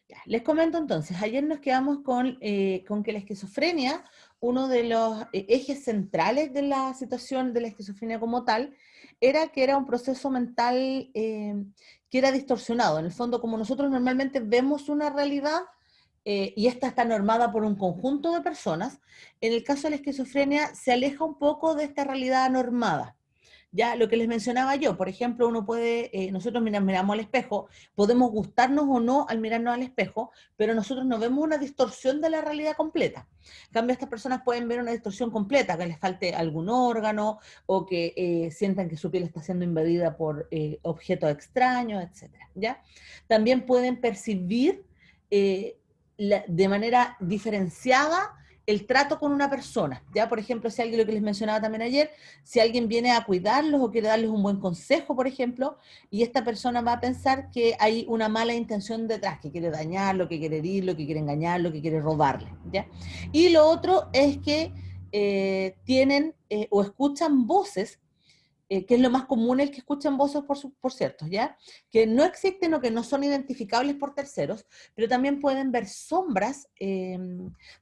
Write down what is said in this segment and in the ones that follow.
Ya, les comento entonces, ayer nos quedamos con que la esquizofrenia, uno de los ejes centrales de la situación de la esquizofrenia como tal, era que era un proceso mental que era distorsionado. En el fondo, como nosotros normalmente vemos una realidad y esta está normada por un conjunto de personas, en el caso de la esquizofrenia se aleja un poco de esta realidad normada. Ya lo que les mencionaba yo, por ejemplo, uno puede, nosotros miramos al espejo, podemos gustarnos o no al mirarnos al espejo, pero nosotros no vemos una distorsión de la realidad completa. En cambio, estas personas pueden ver una distorsión completa, que les falte algún órgano o que sientan que su piel está siendo invadida por objetos extraños, etcétera. ¿Ya? También pueden percibir de manera diferenciada el trato con una persona, ¿ya? Por ejemplo, si alguien, lo que les mencionaba también ayer, si alguien viene a cuidarlos o quiere darles un buen consejo, por ejemplo, y esta persona va a pensar que hay una mala intención detrás, que quiere dañarlo, que quiere herirlo, que quiere engañarlo, que quiere robarle, ¿ya? Y lo otro es que tienen o escuchan voces que es lo más común, el que escuchan voces por cierto, ¿ya? Que no existen o que no son identificables por terceros, pero también pueden ver sombras,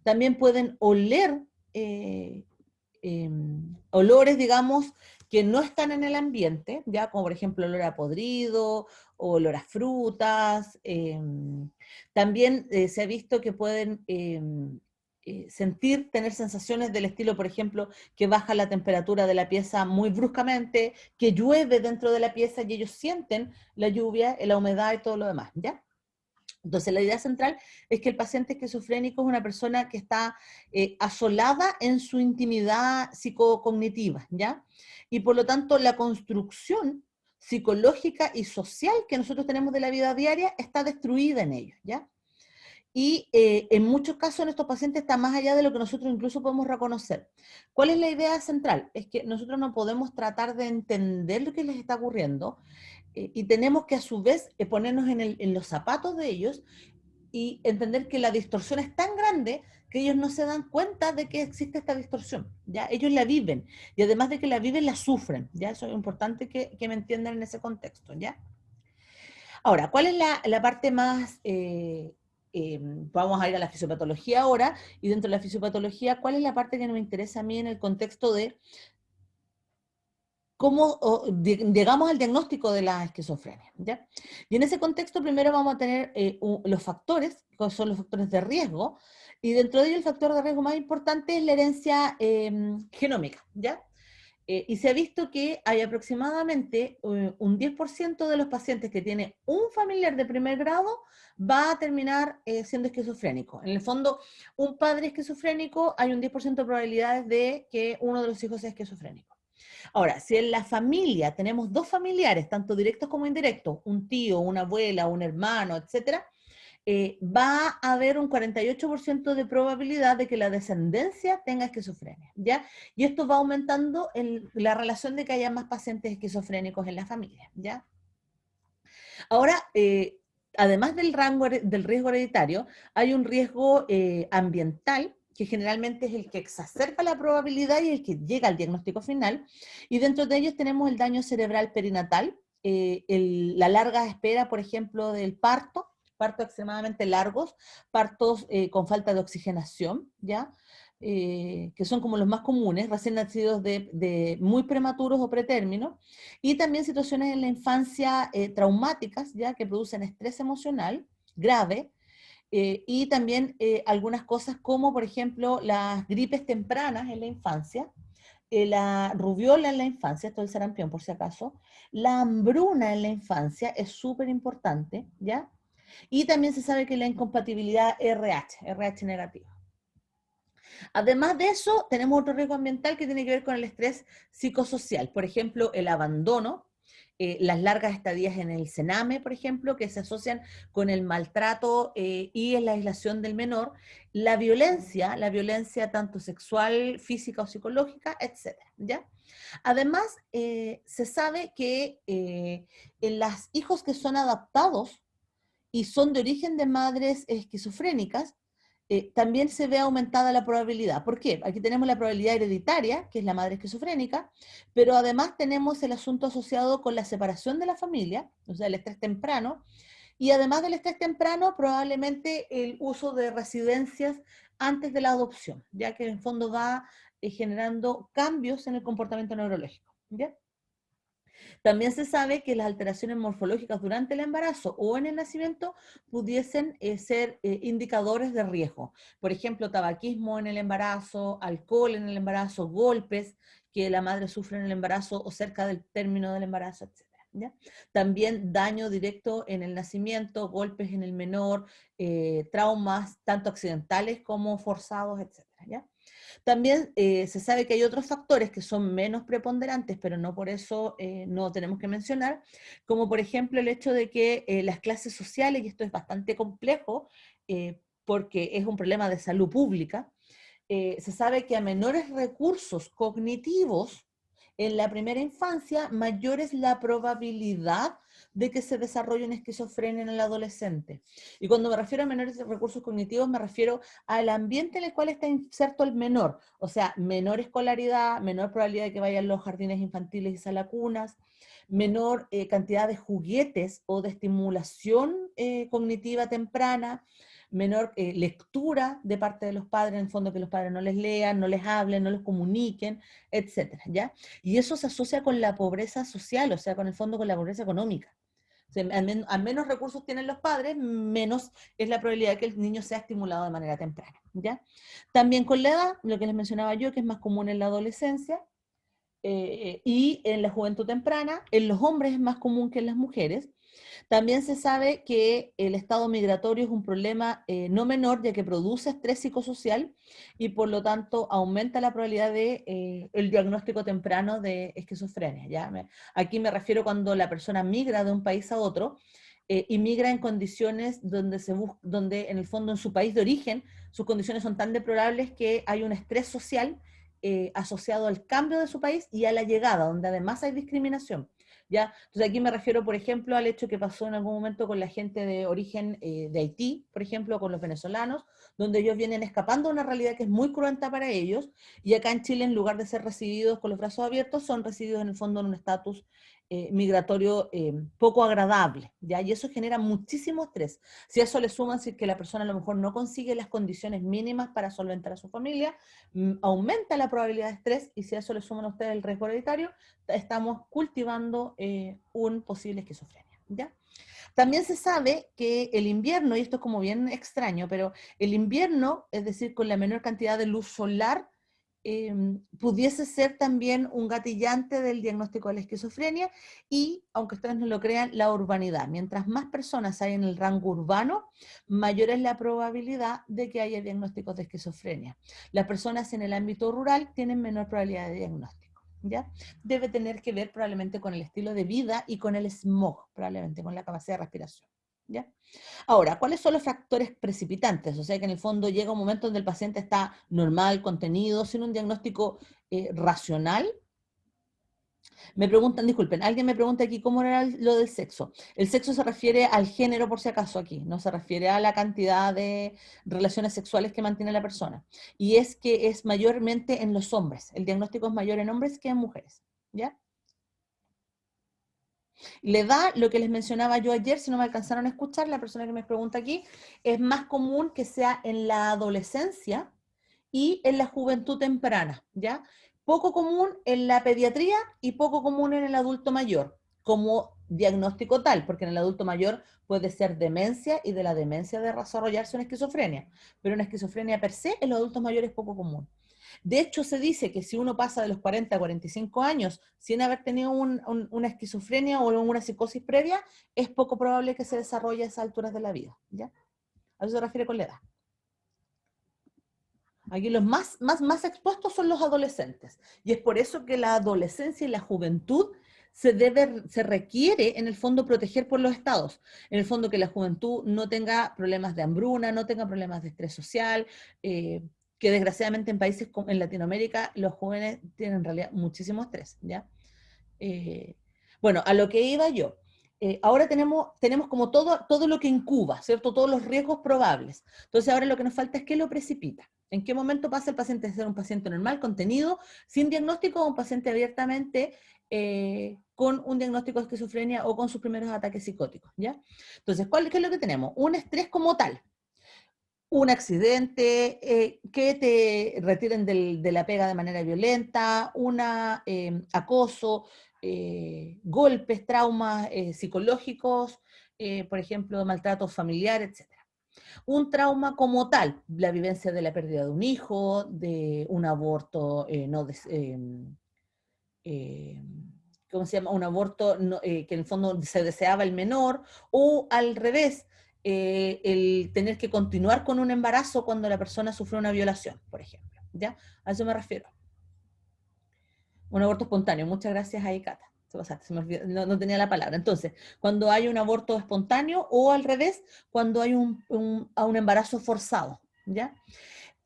también pueden oler eh, olores, digamos, que no están en el ambiente, ¿ya? Como por ejemplo olor a podrido, o olor a frutas. También se ha visto que pueden sentir, tener sensaciones del estilo, por ejemplo, que baja la temperatura de la pieza muy bruscamente, que llueve dentro de la pieza y ellos sienten la lluvia, la humedad y todo lo demás, ¿ya? Entonces, la idea central es que el paciente esquizofrénico es una persona que está asolada en su intimidad psicocognitiva, ¿ya? Y por lo tanto, la construcción psicológica y social que nosotros tenemos de la vida diaria está destruida en ellos, ¿ya? Y en muchos casos en estos pacientes está más allá de lo que nosotros incluso podemos reconocer. ¿Cuál es la idea central? Es que nosotros no podemos tratar de entender lo que les está ocurriendo y tenemos que a su vez ponernos en los zapatos de ellos y entender que la distorsión es tan grande que ellos no se dan cuenta de que existe esta distorsión, ¿ya? Ellos la viven, y además de que la viven, la sufren, ¿ya? Eso es importante que me entiendan en ese contexto, ¿ya? Ahora, ¿cuál es la parte más, vamos a ir a la fisiopatología ahora, y dentro de la fisiopatología, ¿cuál es la parte que nos interesa a mí en el contexto de cómo llegamos al diagnóstico de la esquizofrenia, ¿ya? Y en ese contexto primero vamos a tener los factores, que son los factores de riesgo, y dentro de ellos el factor de riesgo más importante es la herencia genómica, ¿ya? Y se ha visto que hay aproximadamente un 10% de los pacientes que tiene un familiar de primer grado va a terminar siendo esquizofrénico. En el fondo, un padre esquizofrénico, hay un 10% de probabilidades de que uno de los hijos sea esquizofrénico. Ahora, si en la familia tenemos dos familiares, tanto directos como indirectos, un tío, una abuela, un hermano, etcétera, va a haber un 48% de probabilidad de que la descendencia tenga esquizofrenia, ¿ya? Y esto va aumentando la relación de que haya más pacientes esquizofrénicos en la familia, ¿ya? Ahora, además del del riesgo hereditario, hay un riesgo ambiental que generalmente es el que exacerba la probabilidad y el que llega al diagnóstico final, y dentro de ellos tenemos el daño cerebral perinatal, la larga espera, por ejemplo, del parto, partos extremadamente largos, partos con falta de oxigenación, ¿ya? Que son como los más comunes, recién nacidos de muy prematuros o pretérminos, y también situaciones en la infancia traumáticas, ya que producen estrés emocional grave, y también algunas cosas como, por ejemplo, las gripes tempranas en la infancia, la rubiola en la infancia, esto es el sarampión por si acaso, la hambruna en la infancia es súper importante, ¿ya? Y también se sabe que la incompatibilidad RH negativa. Además de eso, tenemos otro riesgo ambiental que tiene que ver con el estrés psicosocial, por ejemplo, el abandono, las largas estadías en el cename, por ejemplo, que se asocian con el maltrato y en la aislación del menor, la violencia tanto sexual, física o psicológica, etcétera, ¿ya? Además, se sabe que en los hijos que son adaptados y son de origen de madres esquizofrénicas, también se ve aumentada la probabilidad. ¿Por qué? Aquí tenemos la probabilidad hereditaria, que es la madre esquizofrénica, pero además tenemos el asunto asociado con la separación de la familia, o sea, el estrés temprano, y además del estrés temprano, probablemente el uso de residencias antes de la adopción, ya que en el fondo va generando cambios en el comportamiento neurológico. ¿Ya? También se sabe que las alteraciones morfológicas durante el embarazo o en el nacimiento pudiesen ser indicadores de riesgo. Por ejemplo, tabaquismo en el embarazo, alcohol en el embarazo, golpes que la madre sufre en el embarazo o cerca del término del embarazo, etc. ¿Ya? También daño directo en el nacimiento, golpes en el menor, traumas tanto accidentales como forzados, etcétera, ¿ya? También se sabe que hay otros factores que son menos preponderantes, pero no por eso no tenemos que mencionar, como por ejemplo el hecho de que las clases sociales, y esto es bastante complejo, porque es un problema de salud pública, se sabe que a menores recursos cognitivos en la primera infancia, mayor es la probabilidad de que se desarrolle una esquizofrenia en el adolescente. Y cuando me refiero a menores recursos cognitivos, me refiero al ambiente en el cual está inserto el menor, o sea, menor escolaridad, menor probabilidad de que vayan los jardines infantiles y salacunas, menor cantidad de juguetes o de estimulación cognitiva temprana, menor lectura de parte de los padres, en el fondo que los padres no les lean, no les hablen, no les comuniquen, etcétera, ¿ya? Y eso se asocia con la pobreza social, o sea, con el fondo con la pobreza económica. O sea, a menos recursos tienen los padres, menos es la probabilidad de que el niño sea estimulado de manera temprana, ¿ya? También con la edad, lo que les mencionaba yo, que es más común en la adolescencia, y en la juventud temprana, en los hombres es más común que en las mujeres. También se sabe que el estado migratorio es un problema no menor, ya que produce estrés psicosocial y por lo tanto aumenta la probabilidad de el diagnóstico temprano de esquizofrenia. ¿Ya? Aquí me refiero cuando la persona migra de un país a otro y migra en condiciones donde, donde en el fondo en su país de origen sus condiciones son tan deplorables que hay un estrés social asociado al cambio de su país y a la llegada, donde además hay discriminación. ¿Ya? Entonces aquí me refiero, por ejemplo, al hecho que pasó en algún momento con la gente de origen de Haití, por ejemplo, con los venezolanos, donde ellos vienen escapando de una realidad que es muy cruenta para ellos, y acá en Chile, en lugar de ser recibidos con los brazos abiertos, son recibidos en el fondo en un estatus migratorio poco agradable, ¿ya? Y eso genera muchísimo estrés. Si a eso le suman si es que la persona a lo mejor no consigue las condiciones mínimas para solventar a su familia, aumenta la probabilidad de estrés, y si a eso le suman a ustedes el riesgo hereditario, estamos cultivando un posible esquizofrenia, ¿ya? También se sabe que el invierno, y esto es como bien extraño, pero el invierno, es decir, con la menor cantidad de luz solar, pudiese ser también un gatillante del diagnóstico de la esquizofrenia y, aunque ustedes no lo crean, la urbanidad. Mientras más personas hay en el rango urbano, mayor es la probabilidad de que haya diagnósticos de esquizofrenia. Las personas en el ámbito rural tienen menor probabilidad de diagnóstico. ¿Ya? Debe tener que ver probablemente con el estilo de vida y con el smog, probablemente con la capacidad de respiración. ¿Ya? Ahora, ¿cuáles son los factores precipitantes? O sea, que en el fondo llega un momento donde el paciente está normal, contenido, sin un diagnóstico racional. Me preguntan, disculpen, alguien me pregunta aquí cómo era lo del sexo. El sexo se refiere al género, por si acaso, aquí, no se refiere a la cantidad de relaciones sexuales que mantiene la persona. Y es que es mayormente en los hombres. El diagnóstico es mayor en hombres que en mujeres. ¿Ya? Le da lo que les mencionaba yo ayer, si no me alcanzaron a escuchar, la persona que me pregunta aquí, es más común que sea en la adolescencia y en la juventud temprana, ¿ya? Poco común en la pediatría y poco común en el adulto mayor, como diagnóstico tal, porque en el adulto mayor puede ser demencia y de la demencia de desarrollarse una esquizofrenia, pero una esquizofrenia per se en los adultos mayores es poco común. De hecho, se dice que si uno pasa de los 40 a 45 años sin haber tenido una esquizofrenia o una psicosis previa, es poco probable que se desarrolle a esas alturas de la vida. ¿Ya? A eso se refiere con la edad. Aquí los más expuestos son los adolescentes. Y es por eso que la adolescencia y la juventud se requiere, en el fondo, proteger por los estados. En el fondo, que la juventud no tenga problemas de hambruna, no tenga problemas de estrés social, que desgraciadamente en países como en Latinoamérica los jóvenes tienen en realidad muchísimo estrés, ¿ya? Eh, bueno, a lo que iba yo. ahora tenemos como todo lo que incuba, ¿cierto? Todos los riesgos probables. Entonces ahora lo que nos falta es qué lo precipita. ¿En qué momento pasa el paciente de ser un paciente normal, contenido, sin diagnóstico, a un paciente abiertamente con un diagnóstico de esquizofrenia o con sus primeros ataques psicóticos, ¿ya? Entonces, ¿qué es lo que tenemos? Un estrés como tal, un accidente, que te retiren de la pega de manera violenta, acoso, golpes, traumas psicológicos, por ejemplo, maltrato familiar, etc. Un trauma como tal, la vivencia de la pérdida de un hijo, de un aborto eh, ¿cómo se llama? Un aborto que en el fondo se deseaba el menor, o al revés, el tener que continuar con un embarazo cuando la persona sufrió una violación, por ejemplo. ¿Ya? A eso me refiero. Un aborto espontáneo. Muchas gracias ahí, Cata. Se me olvidó, no tenía la palabra. Entonces, cuando hay un aborto espontáneo o al revés, cuando hay un embarazo forzado. ¿Ya?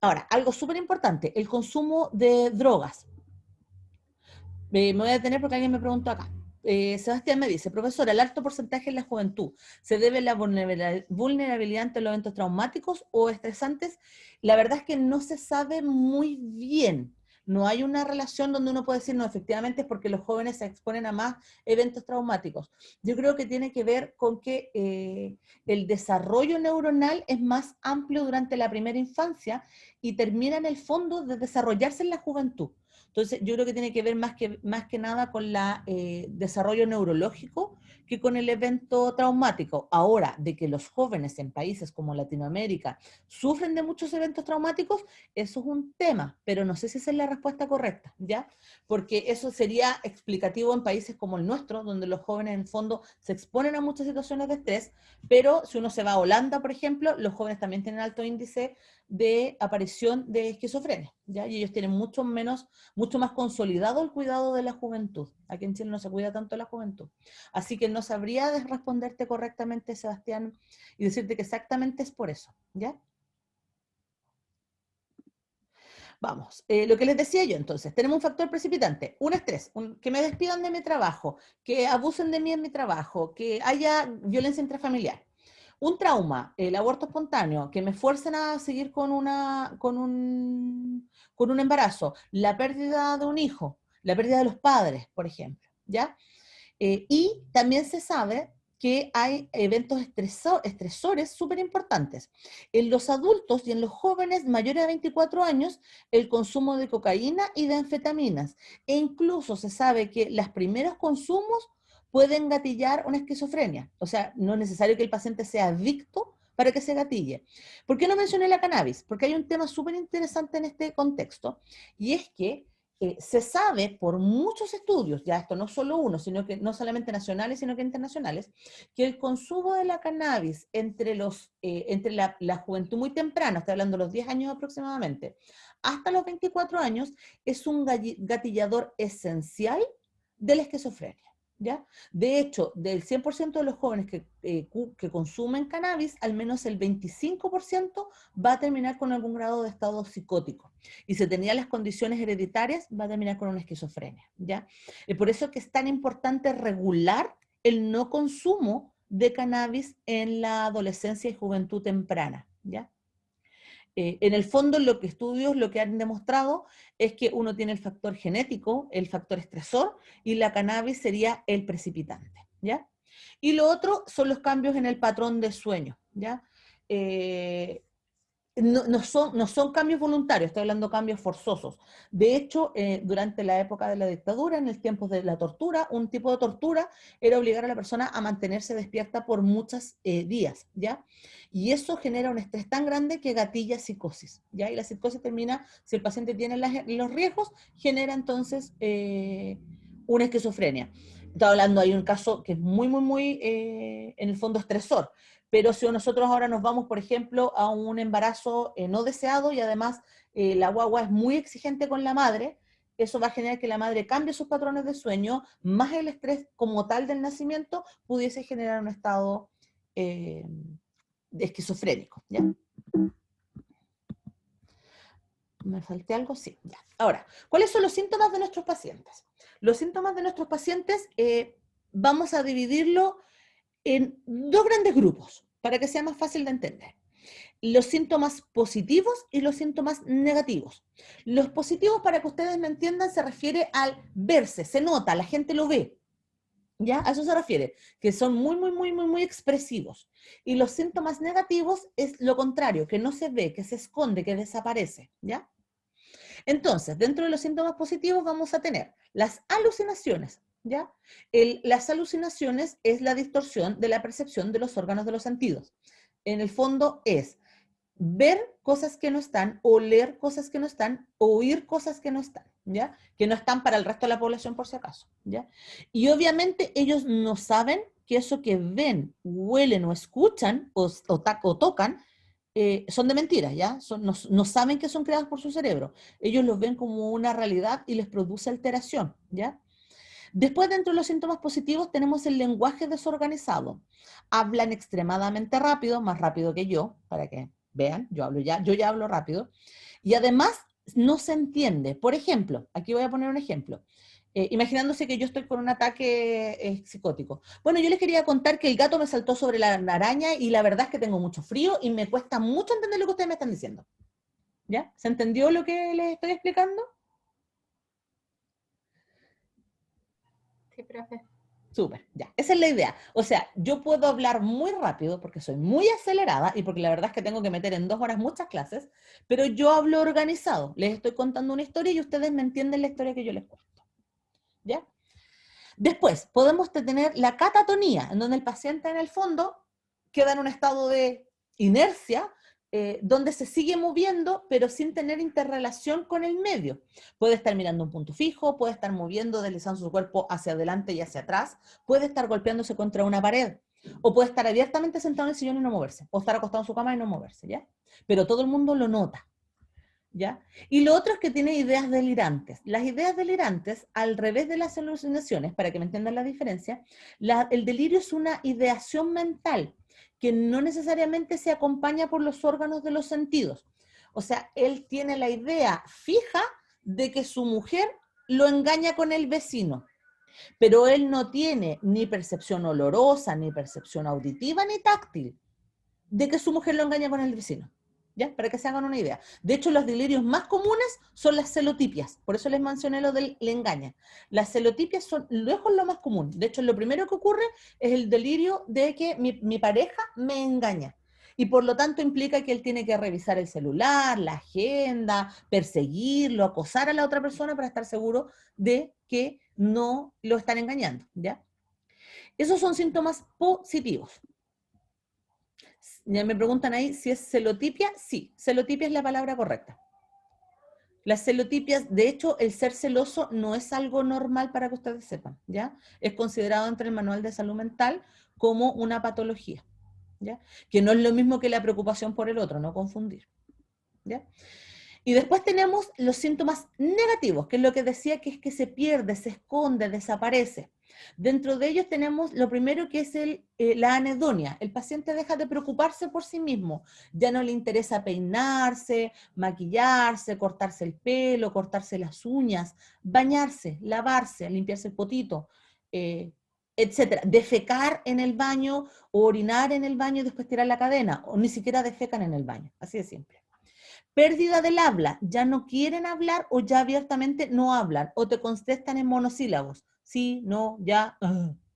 Ahora, algo súper importante, el consumo de drogas. Me voy a detener porque alguien me preguntó acá. Sebastián me dice, profesor, el alto porcentaje en la juventud, ¿se debe a la vulnerabilidad ante los eventos traumáticos o estresantes? La verdad es que no se sabe muy bien. No hay una relación donde uno puede decir, no, efectivamente es porque los jóvenes se exponen a más eventos traumáticos. Yo creo que tiene que ver con que el desarrollo neuronal es más amplio durante la primera infancia y termina en el fondo de desarrollarse en la juventud. Entonces, yo creo que tiene que ver más que nada con el desarrollo neurológico que con el evento traumático. Ahora, de que los jóvenes en países como Latinoamérica sufren de muchos eventos traumáticos, eso es un tema, pero no sé si esa es la respuesta correcta, ¿ya? Porque eso sería explicativo en países como el nuestro, donde los jóvenes en el fondo se exponen a muchas situaciones de estrés, pero si uno se va a Holanda, por ejemplo, los jóvenes también tienen alto índice de aparición de esquizofrenia, ¿ya? Y ellos tienen mucho más consolidado el cuidado de la juventud. Aquí en Chile no se cuida tanto la juventud. Así que no sabría responderte correctamente, Sebastián, y decirte que exactamente es por eso, ¿ya? Vamos, lo que les decía yo entonces, tenemos un factor precipitante, un estrés, que me despidan de mi trabajo, que abusen de mí en mi trabajo, que haya violencia intrafamiliar. Un trauma, el aborto espontáneo, que me fuercen a seguir con un embarazo, la pérdida de un hijo, la pérdida de los padres, por ejemplo, ¿ya? Y también se sabe que hay eventos estresores súper importantes. En los adultos y en los jóvenes mayores de 24 años, el consumo de cocaína y de anfetaminas. E incluso se sabe que los primeros consumos pueden gatillar una esquizofrenia. O sea, no es necesario que el paciente sea adicto para que se gatille. ¿Por qué no mencioné la cannabis? Porque hay un tema súper interesante en este contexto, y es que se sabe por muchos estudios, ya esto no solo uno, sino que no solamente nacionales, sino que internacionales, que el consumo de la cannabis entre la juventud muy temprana, estoy hablando de los 10 años aproximadamente, hasta los 24 años, es un gatillador esencial de la esquizofrenia. ¿Ya? De hecho, del 100% de los jóvenes que consumen cannabis, al menos el 25% va a terminar con algún grado de estado psicótico. Y si tenía las condiciones hereditarias, va a terminar con una esquizofrenia, ¿ya? Y por eso es que es tan importante regular el no consumo de cannabis en la adolescencia y juventud temprana, ¿ya? En el fondo, estudios lo que han demostrado es que uno tiene el factor genético, el factor estresor, y la cannabis sería el precipitante, ¿ya? Y lo otro son los cambios en el patrón de sueño, ¿ya? Eh, no son cambios voluntarios, estoy hablando de cambios forzosos. De hecho, durante la época de la dictadura, en el tiempo de la tortura, un tipo de tortura era obligar a la persona a mantenerse despierta por muchos días, ¿ya? Y eso genera un estrés tan grande que gatilla psicosis, ¿ya? Y la psicosis termina, si el paciente tiene los riesgos, genera entonces una esquizofrenia. Estoy hablando, hay un caso que es muy, muy, muy, en el fondo, estresor. Pero si nosotros ahora nos vamos, por ejemplo, a un embarazo no deseado y además la guagua es muy exigente con la madre, eso va a generar que la madre cambie sus patrones de sueño, más el estrés como tal del nacimiento, pudiese generar un estado eh, de esquizofrénico. ¿Ya? ¿Me falté algo? Sí, ya. Ahora, ¿cuáles son los síntomas de nuestros pacientes? Los síntomas de nuestros pacientes vamos a dividirlo. en dos grandes grupos, para que sea más fácil de entender. Los síntomas positivos y los síntomas negativos. Los positivos, para que ustedes me entiendan, se refiere al verse, se nota, la gente lo ve. ¿Ya? A eso se refiere, que son muy expresivos. Y los síntomas negativos es lo contrario, que no se ve, que se esconde, que desaparece. ¿Ya? Entonces, dentro de los síntomas positivos vamos a tener las alucinaciones. ¿Ya? Las alucinaciones es la distorsión de la percepción de los órganos de los sentidos. En el fondo es ver cosas que no están, oler cosas que no están, oír cosas que no están, ¿ya? Que no están para el resto de la población por si acaso, ¿ya? Y obviamente ellos no saben que eso que ven, huelen o escuchan o tocan son de mentira, ¿ya? No saben que son creados por su cerebro. Ellos los ven como una realidad y les produce alteración, ¿ya? Después, dentro de los síntomas positivos, tenemos el lenguaje desorganizado. Hablan extremadamente rápido, más rápido que yo, para que vean, yo ya hablo rápido. Y además, no se entiende. Por ejemplo, aquí voy a poner un ejemplo. Imaginándose que yo estoy con un ataque psicótico. Bueno, yo les quería contar que el gato me saltó sobre la araña y la verdad es que tengo mucho frío y me cuesta mucho entender lo que ustedes me están diciendo. ¿Ya? ¿Se entendió lo que les estoy explicando? Sí, profe. Súper, ya. Esa es la idea. O sea, yo puedo hablar muy rápido porque soy muy acelerada y porque la verdad es que tengo que meter en 2 horas muchas clases, pero yo hablo organizado. Les estoy contando una historia y ustedes me entienden la historia que yo les cuento. ¿Ya? Después, podemos tener la catatonía, en donde el paciente en el fondo queda en un estado de inercia, donde se sigue moviendo, pero sin tener interrelación con el medio. Puede estar mirando un punto fijo, puede estar moviendo, deslizando su cuerpo hacia adelante y hacia atrás, puede estar golpeándose contra una pared, o puede estar abiertamente sentado en el sillón y no moverse, o estar acostado en su cama y no moverse, ¿ya? Pero todo el mundo lo nota. ¿Ya? Y lo otro es que tiene ideas delirantes. Las ideas delirantes, al revés de las alucinaciones, para que me entiendan la diferencia, el delirio es una ideación mental que no necesariamente se acompaña por los órganos de los sentidos. O sea, él tiene la idea fija de que su mujer lo engaña con el vecino, pero él no tiene ni percepción olorosa, ni percepción auditiva, ni táctil de que su mujer lo engaña con el vecino. ¿Ya? Para que se hagan una idea. De hecho, los delirios más comunes son las celotipias. Por eso les mencioné lo del le engaña. Las celotipias son lejos lo más común. De hecho, lo primero que ocurre es el delirio de que mi pareja me engaña. Y por lo tanto implica que él tiene que revisar el celular, la agenda, perseguirlo, acosar a la otra persona para estar seguro de que no lo están engañando. ¿Ya? Esos son síntomas positivos. Ya me preguntan ahí si es celotipia. Sí, celotipia es la palabra correcta. Las celotipias, de hecho, el ser celoso no es algo normal para que ustedes sepan, ¿ya? Es considerado entre el Manual de Salud Mental como una patología, ¿ya? Que no es lo mismo que la preocupación por el otro, no confundir, ¿ya? Y después tenemos los síntomas negativos, que es lo que decía que es que se pierde, se esconde, desaparece. Dentro de ellos tenemos lo primero que es la anedonia. El paciente deja de preocuparse por sí mismo. Ya no le interesa peinarse, maquillarse, cortarse el pelo, cortarse las uñas, bañarse, lavarse, limpiarse el potito, etcétera. Defecar en el baño o orinar en el baño y después tirar la cadena. O ni siquiera defecan en el baño. Así de simple. Pérdida del habla, ya no quieren hablar o ya abiertamente no hablan o te contestan en monosílabos, sí, no, ya,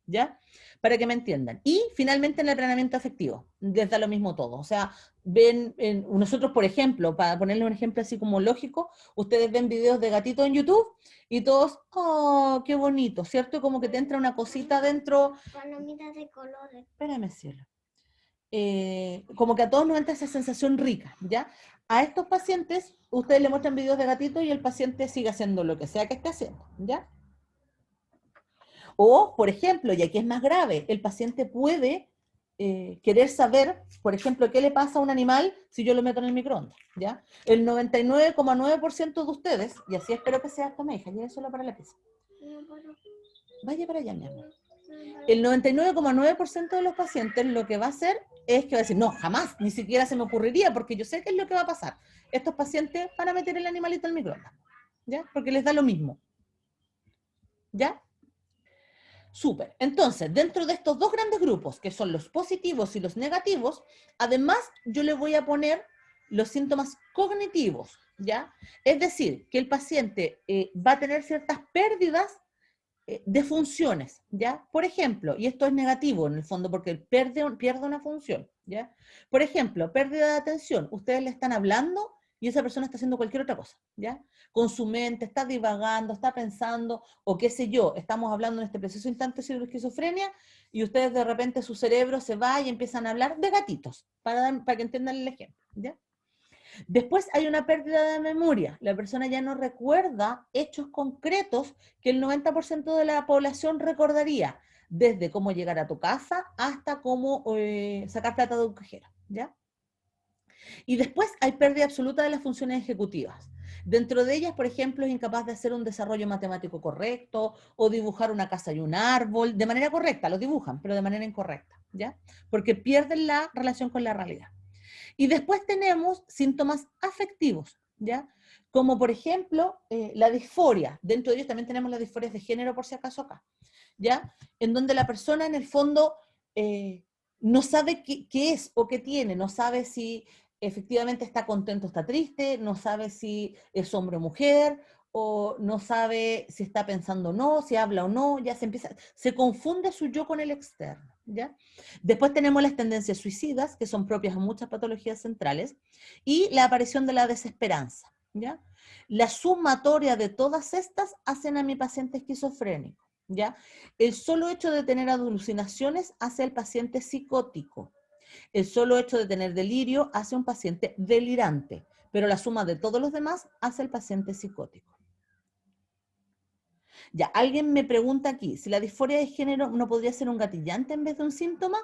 ya, para que me entiendan. Y finalmente en el entrenamiento afectivo, les da lo mismo todo. O sea, nosotros, por ejemplo, para ponerle un ejemplo así como lógico, ustedes ven videos de gatitos en YouTube y todos, oh, qué bonito, ¿cierto? Como que te entra una cosita dentro. Palomitas de colores. Espérame, cielo. Como que a todos nos entra esa sensación rica, ¿ya? A estos pacientes, ustedes le muestran videos de gatitos y el paciente sigue haciendo lo que sea que esté haciendo, ¿ya? O, por ejemplo, y aquí es más grave, el paciente puede querer saber, por ejemplo, qué le pasa a un animal si yo lo meto en el microondas, ¿ya? El 99,9% de ustedes, y así espero que sea esta hija, lleve solo para la pieza. Vaya para allá, mi amor. El 99,9% de los pacientes lo que va a hacer es que va a decir, no, jamás, ni siquiera se me ocurriría, porque yo sé qué es lo que va a pasar. Estos pacientes van a meter el animalito al microondas, ¿ya? Porque les da lo mismo, ¿ya? Súper. Entonces, dentro de estos dos grandes grupos, que son los positivos y los negativos, además yo le voy a poner los síntomas cognitivos, ¿ya? Es decir, que el paciente va a tener ciertas pérdidas de funciones, ¿ya? Por ejemplo, y esto es negativo en el fondo porque pierde una función, ¿ya? Por ejemplo, pérdida de atención. Ustedes le están hablando y esa persona está haciendo cualquier otra cosa, ¿ya? Con su mente, está divagando, está pensando, o qué sé yo, estamos hablando en este preciso instante de esquizofrenia y ustedes de repente su cerebro se va y empiezan a hablar de gatitos, para que entiendan el ejemplo, ¿ya? Después hay una pérdida de memoria. La persona ya no recuerda hechos concretos que el 90% de la población recordaría, desde cómo llegar a tu casa hasta cómo sacar plata de un cajero, ¿ya? Y después hay pérdida absoluta de las funciones ejecutivas. Dentro de ellas, por ejemplo, es incapaz de hacer un desarrollo matemático correcto o dibujar una casa y un árbol de manera correcta, lo dibujan, pero de manera incorrecta, ¿ya? Porque pierden la relación con la realidad. Y después tenemos síntomas afectivos, ¿ya? Como por ejemplo la disforia. Dentro de ellos también tenemos las disforias de género, por si acaso acá, ¿ya? En donde la persona en el fondo no sabe qué es o qué tiene, no sabe si efectivamente está contento o está triste, no sabe si es hombre o mujer, o no sabe si está pensando o no, si habla o no, ya se confunde su yo con el externo, ¿ya? Después tenemos las tendencias suicidas, que son propias de muchas patologías centrales, y la aparición de la desesperanza, ¿ya? La sumatoria de todas estas hacen a mi paciente esquizofrénico, ¿ya? El solo hecho de tener alucinaciones hace al paciente psicótico. El solo hecho de tener delirio hace a un paciente delirante, pero la suma de todos los demás hace al paciente psicótico. Ya, alguien me pregunta aquí, si la disforia de género no podría ser un gatillante en vez de un síntoma.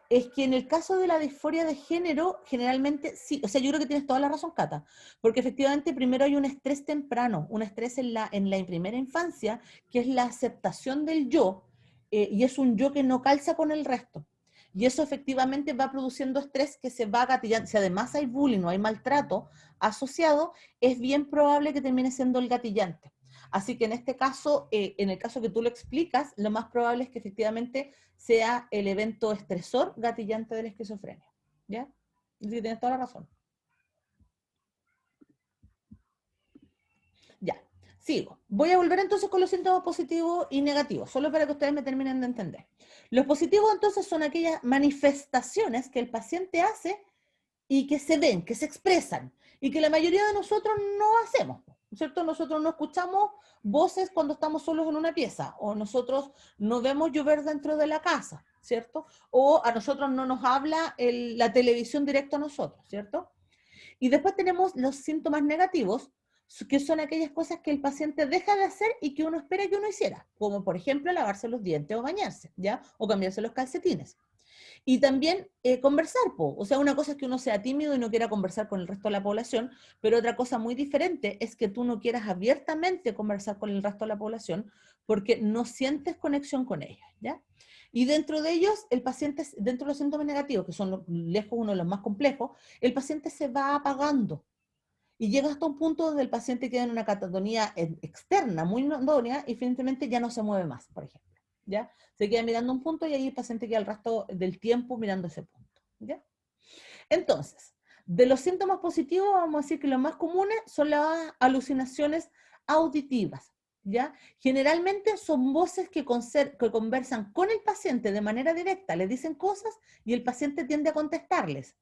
Es que en el caso de la disforia de género, generalmente sí, o sea, yo creo que tienes toda la razón, Cata, porque efectivamente primero hay un estrés temprano, un estrés en la primera infancia, que es la aceptación del yo, y es un yo que no calza con el resto. Y eso efectivamente va produciendo estrés que se va gatillando. Si además hay bullying o hay maltrato asociado, es bien probable que termine siendo el gatillante. Así que en este caso, en el caso que tú lo explicas, lo más probable es que efectivamente sea el evento estresor gatillante de la esquizofrenia. ¿Ya? Sí, tienes toda la razón. Ya, sigo. Voy a volver entonces con los síntomas positivos y negativos, solo para que ustedes me terminen de entender. Los positivos entonces son aquellas manifestaciones que el paciente hace y que se ven, que se expresan, y que la mayoría de nosotros no hacemos, ¿cierto? Nosotros no escuchamos voces cuando estamos solos en una pieza, o nosotros no vemos llover dentro de la casa, ¿cierto? O a nosotros no nos habla la televisión directo a nosotros, ¿cierto? Y después tenemos los síntomas negativos, que son aquellas cosas que el paciente deja de hacer y que uno espera que uno hiciera, como por ejemplo lavarse los dientes o bañarse, ¿ya? O cambiarse los calcetines. Y también conversar, o sea, una cosa es que uno sea tímido y no quiera conversar con el resto de la población, pero otra cosa muy diferente es que tú no quieras abiertamente conversar con el resto de la población porque no sientes conexión con ellos, ¿ya? Y dentro de ellos, el paciente, dentro de los síntomas negativos, que son lejos uno de los más complejos, el paciente se va apagando y llega hasta un punto donde el paciente queda en una catatonía externa, muy notoria, y finalmente ya no se mueve más, por ejemplo, ¿ya? Se queda mirando un punto y ahí el paciente queda el resto del tiempo mirando ese punto, ¿ya? Entonces, de los síntomas positivos, vamos a decir que los más comunes son las alucinaciones auditivas, ¿ya? Generalmente son voces que conversan con el paciente de manera directa, le dicen cosas y el paciente tiende a contestarles.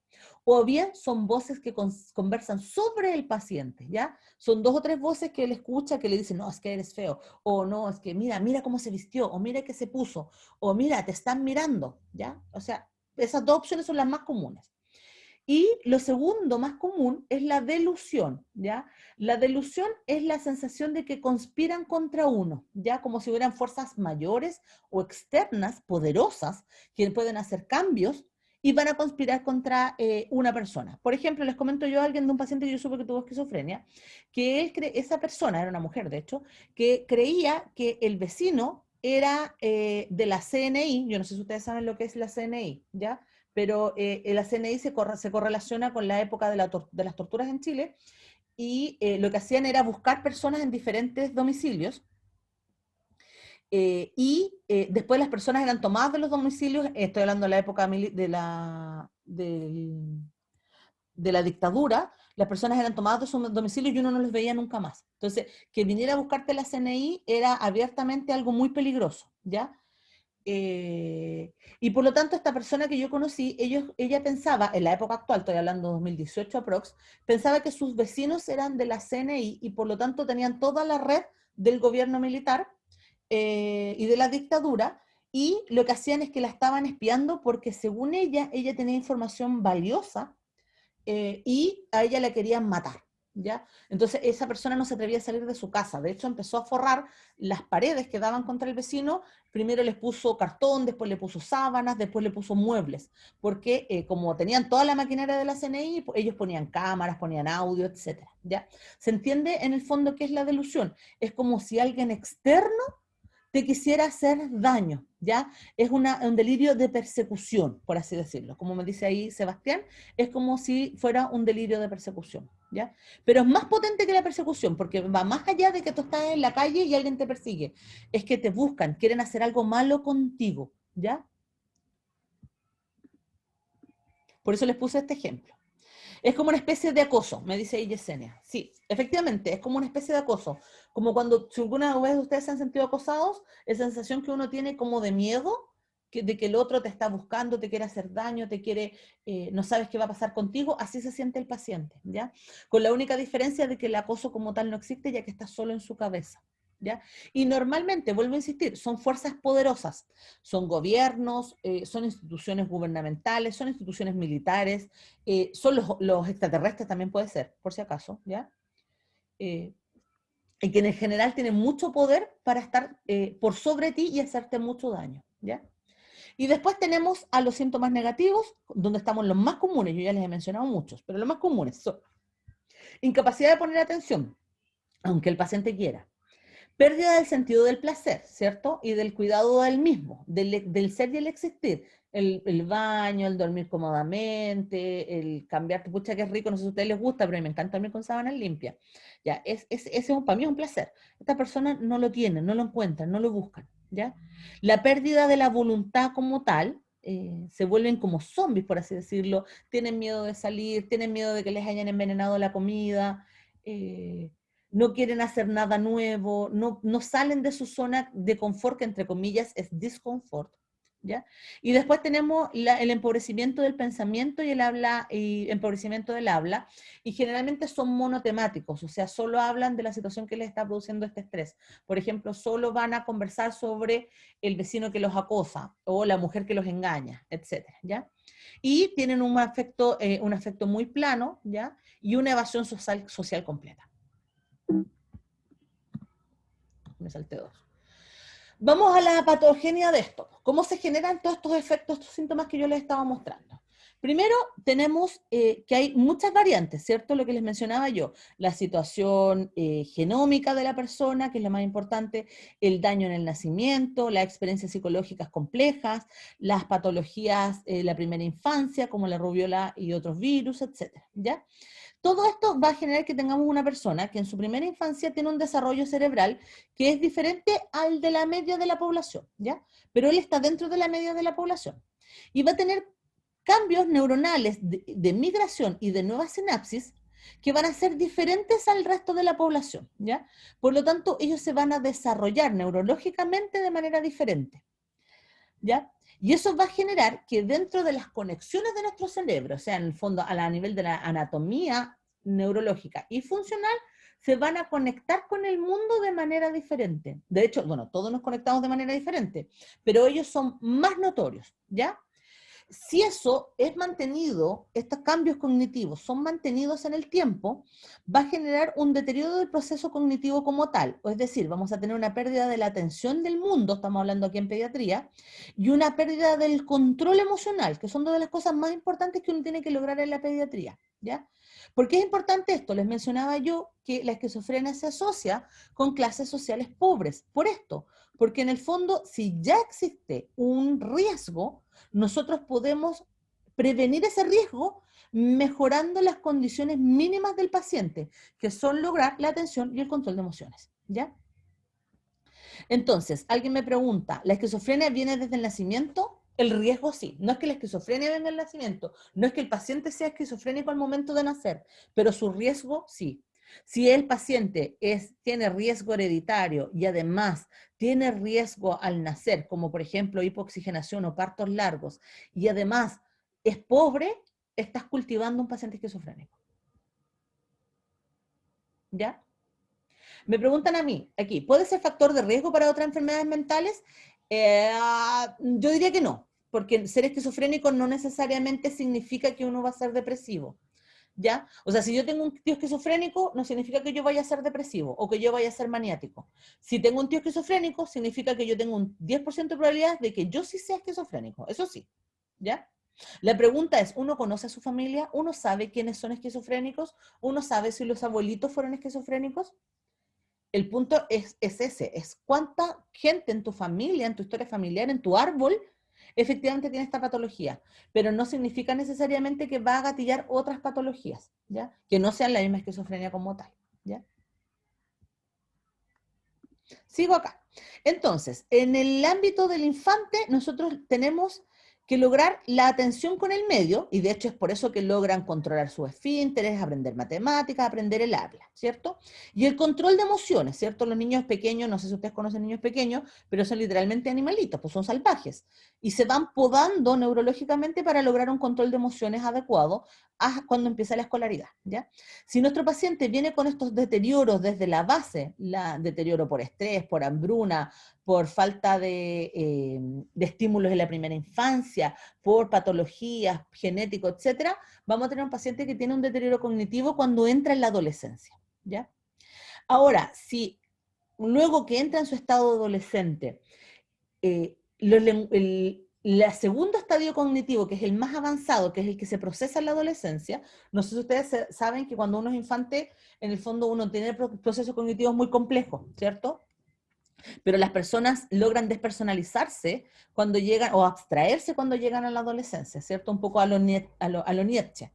O bien son voces que conversan sobre el paciente, ¿ya? Son dos o tres voces que él escucha que le dicen, no, es que eres feo, o no, es que mira cómo se vistió, o mira qué se puso, o mira, te están mirando, ¿ya? O sea, esas dos opciones son las más comunes. Y lo segundo más común es la delusión, ¿ya? La delusión es la sensación de que conspiran contra uno, ¿ya? Como si hubieran fuerzas mayores o externas, poderosas, que pueden hacer cambios y van a conspirar contra una persona. Por ejemplo, les comento yo a alguien de un paciente que yo supe que tuvo esquizofrenia, que esa persona, era una mujer de hecho, que creía que el vecino era de la CNI, yo no sé si ustedes saben lo que es la CNI, ¿ya? Pero la CNI se correlaciona con la época de las torturas en Chile y lo que hacían era buscar personas en diferentes domicilios Después las personas eran tomadas de los domicilios, estoy hablando de la época de la dictadura, las personas eran tomadas de sus domicilios y uno no los veía nunca más. Entonces, que viniera a buscarte la CNI era abiertamente algo muy peligroso, ¿ya? Y por lo tanto, esta persona que yo conocí, ella pensaba, en la época actual, estoy hablando de 2018 aprox, pensaba que sus vecinos eran de la CNI y por lo tanto tenían toda la red del gobierno militar y de la dictadura, y lo que hacían es que la estaban espiando porque según ella tenía información valiosa y a ella la querían matar, ¿ya? Entonces esa persona no se atrevía a salir de su casa, de hecho empezó a forrar las paredes que daban contra el vecino, primero les puso cartón, después le puso sábanas, después le puso muebles, porque como tenían toda la maquinaria de la CNI, ellos ponían cámaras, ponían audio, etcétera, ¿ya? ¿Se entiende en el fondo qué es la delusión? Es como si alguien externo te quisiera hacer daño, ¿ya? Es un delirio de persecución, por así decirlo. Como me dice ahí Sebastián, es como si fuera un delirio de persecución, ¿ya? Pero es más potente que la persecución, porque va más allá de que tú estás en la calle y alguien te persigue. Es que te buscan, quieren hacer algo malo contigo, ¿ya? Por eso les puse este ejemplo. Es como una especie de acoso, me dice Yesenia. Sí, efectivamente, es como una especie de acoso. Como cuando, si alguna vez ustedes se han sentido acosados, esa sensación que uno tiene como de miedo, de que el otro te está buscando, te quiere hacer daño, no sabes qué va a pasar contigo, así se siente el paciente, ¿ya? Con la única diferencia de que el acoso como tal no existe, ya que está solo en su cabeza, ¿ya? Y normalmente, vuelvo a insistir, son fuerzas poderosas, son gobiernos, son instituciones gubernamentales, son instituciones militares, son los extraterrestres también puede ser, por si acaso, ¿ya? Eh, y que en general tienen mucho poder para estar por sobre ti y hacerte mucho daño, ¿ya? Y después tenemos a los síntomas negativos, donde estamos los más comunes, yo ya les he mencionado muchos, pero los más comunes son incapacidad de poner atención, aunque el paciente quiera. Pérdida del sentido del placer, ¿cierto? Y del cuidado del mismo, del ser y el existir. El baño, el dormir cómodamente, el cambiarte, pucha que es rico, no sé si a ustedes les gusta, pero a mí me encanta dormir con sábanas limpias. Ya, para mí es un placer. Estas personas no lo tienen, no lo encuentran, no lo buscan, ¿ya? La pérdida de la voluntad como tal, se vuelven como zombies, por así decirlo, tienen miedo de salir, tienen miedo de que les hayan envenenado la comida, no quieren hacer nada nuevo, no salen de su zona de confort, que entre comillas es disconfort, ¿ya? Y después tenemos el empobrecimiento del pensamiento y empobrecimiento del habla, y generalmente son monotemáticos, o sea, solo hablan de la situación que les está produciendo este estrés. Por ejemplo, solo van a conversar sobre el vecino que los acosa, o la mujer que los engaña, etcétera, ¿ya? Y tienen un afecto muy plano, ¿ya? Y una evasión social completa. Me salté dos. Vamos a la patogenia de esto. ¿Cómo se generan todos estos efectos, estos síntomas que yo les estaba mostrando? Primero, tenemos que hay muchas variantes, ¿cierto? Lo que les mencionaba yo, la situación genómica de la persona, que es lo más importante, el daño en el nacimiento, las experiencias psicológicas complejas, las patologías de la primera infancia, como la rubiola y otros virus, etcétera, ¿ya? Todo esto va a generar que tengamos una persona que en su primera infancia tiene un desarrollo cerebral que es diferente al de la media de la población, ¿ya? Pero él está dentro de la media de la población. Y va a tener cambios neuronales de migración y de nuevas sinapsis que van a ser diferentes al resto de la población, ¿ya? Por lo tanto, ellos se van a desarrollar neurológicamente de manera diferente, ¿ya? Y eso va a generar que dentro de las conexiones de nuestro cerebro, o sea, en el fondo a nivel de la anatomía neurológica y funcional, se van a conectar con el mundo de manera diferente. De hecho, bueno, todos nos conectamos de manera diferente, pero ellos son más notorios, ¿ya? Si eso es mantenido, estos cambios cognitivos son mantenidos en el tiempo, va a generar un deterioro del proceso cognitivo como tal. Es decir, vamos a tener una pérdida de la atención del mundo, estamos hablando aquí en pediatría, y una pérdida del control emocional, que son dos de las cosas más importantes que uno tiene que lograr en la pediatría, ¿ya? ¿Por qué es importante esto? Les mencionaba yo que la esquizofrenia se asocia con clases sociales pobres. Por esto, porque en el fondo, si ya existe un riesgo, nosotros podemos prevenir ese riesgo mejorando las condiciones mínimas del paciente, que son lograr la atención y el control de emociones, ¿ya? Entonces, alguien me pregunta, ¿la esquizofrenia viene desde el nacimiento? El riesgo sí. No es que la esquizofrenia venga del nacimiento, no es que el paciente sea esquizofrénico al momento de nacer, pero su riesgo sí. Si el paciente tiene riesgo hereditario y además tiene riesgo al nacer, como por ejemplo hipoxigenación o partos largos, y además es pobre, estás cultivando un paciente esquizofrénico. ¿Ya? Me preguntan a mí, aquí, ¿puede ser factor de riesgo para otras enfermedades mentales? Yo diría que no, porque ser esquizofrénico no necesariamente significa que uno va a ser depresivo, ¿ya? O sea, si yo tengo un tío esquizofrénico, no significa que yo vaya a ser depresivo o que yo vaya a ser maniático. Si tengo un tío esquizofrénico, significa que yo tengo un 10% de probabilidad de que yo sí sea esquizofrénico, eso sí, ¿ya? La pregunta es, ¿uno conoce a su familia? ¿Uno sabe quiénes son esquizofrénicos? ¿Uno sabe si los abuelitos fueron esquizofrénicos? El punto es ese, es cuánta gente en tu familia, en tu historia familiar, en tu árbol, efectivamente tiene esta patología, pero no significa necesariamente que va a gatillar otras patologías, ¿ya? Que no sean la misma esquizofrenia como tal, ¿ya? Sigo acá. Entonces, en el ámbito del infante, nosotros tenemos que lograr la atención con el medio, y de hecho es por eso que logran controlar sus esfínteres, aprender matemáticas, aprender el habla, ¿cierto? Y el control de emociones, ¿cierto? Los niños pequeños, no sé si ustedes conocen niños pequeños, pero son literalmente animalitos, pues son salvajes, y se van podando neurológicamente para lograr un control de emociones adecuado cuando empieza la escolaridad, ¿ya? Si nuestro paciente viene con estos deterioros desde la base, deterioro por estrés, por hambruna, por falta de estímulos en la primera infancia, por patologías genéticas, etcétera, vamos a tener un paciente que tiene un deterioro cognitivo cuando entra en la adolescencia, ¿ya? Ahora, si luego que entra en su estado adolescente, el segundo estadio cognitivo, que es el más avanzado, que es el que se procesa en la adolescencia, no sé si ustedes saben que cuando uno es infante, en el fondo uno tiene procesos cognitivos muy complejos, ¿cierto? Pero las personas logran despersonalizarse cuando llegan, o abstraerse cuando llegan a la adolescencia, ¿cierto? Un poco a lo Nietzsche.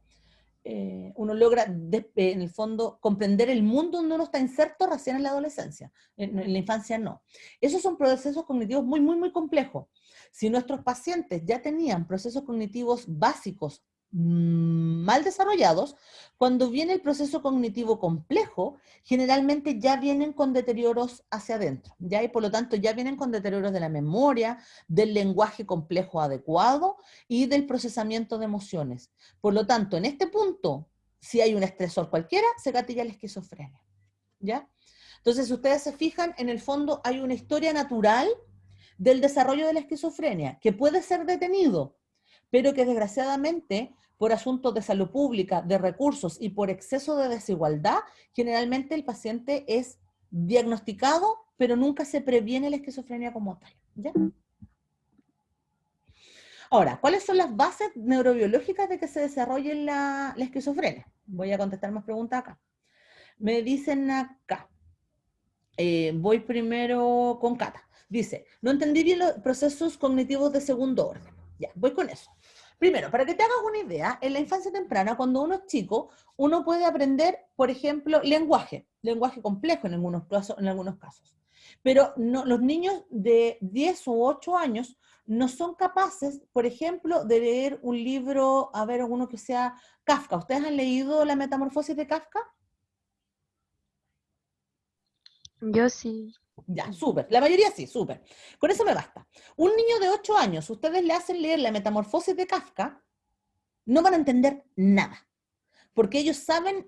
Uno logra, en el fondo, comprender el mundo donde uno está inserto recién en la adolescencia. En la infancia no. Esos son procesos cognitivos muy, muy, muy complejos. Si nuestros pacientes ya tenían procesos cognitivos básicos mal desarrollados, cuando viene el proceso cognitivo complejo, generalmente ya vienen con deterioros hacia adentro, ¿ya? Y por lo tanto ya vienen con deterioros de la memoria, del lenguaje complejo adecuado y del procesamiento de emociones. Por lo tanto, en este punto, si hay un estresor cualquiera, se gatilla la esquizofrenia, ¿ya? Entonces, si ustedes se fijan, en el fondo hay una historia natural del desarrollo de la esquizofrenia, que puede ser detenido, pero que desgraciadamente, por asuntos de salud pública, de recursos y por exceso de desigualdad, generalmente el paciente es diagnosticado, pero nunca se previene la esquizofrenia como tal, ¿ya? Ahora, ¿cuáles son las bases neurobiológicas de que se desarrolle la esquizofrenia? Voy a contestar más preguntas acá. Me dicen acá, voy primero con Cata. Dice, no entendí bien los procesos cognitivos de segundo orden. Ya, voy con eso. Primero, para que te hagas una idea, en la infancia temprana, cuando uno es chico, uno puede aprender, por ejemplo, lenguaje complejo en algunos casos. Pero no, los niños de 10 u 8 años no son capaces, por ejemplo, de leer un libro, a ver, alguno que sea Kafka. ¿Ustedes han leído La Metamorfosis de Kafka? Yo sí. Ya, súper. La mayoría sí, súper. Con eso me basta. Un niño de 8 años, ustedes le hacen leer La Metamorfosis de Kafka, no van a entender nada, porque ellos saben,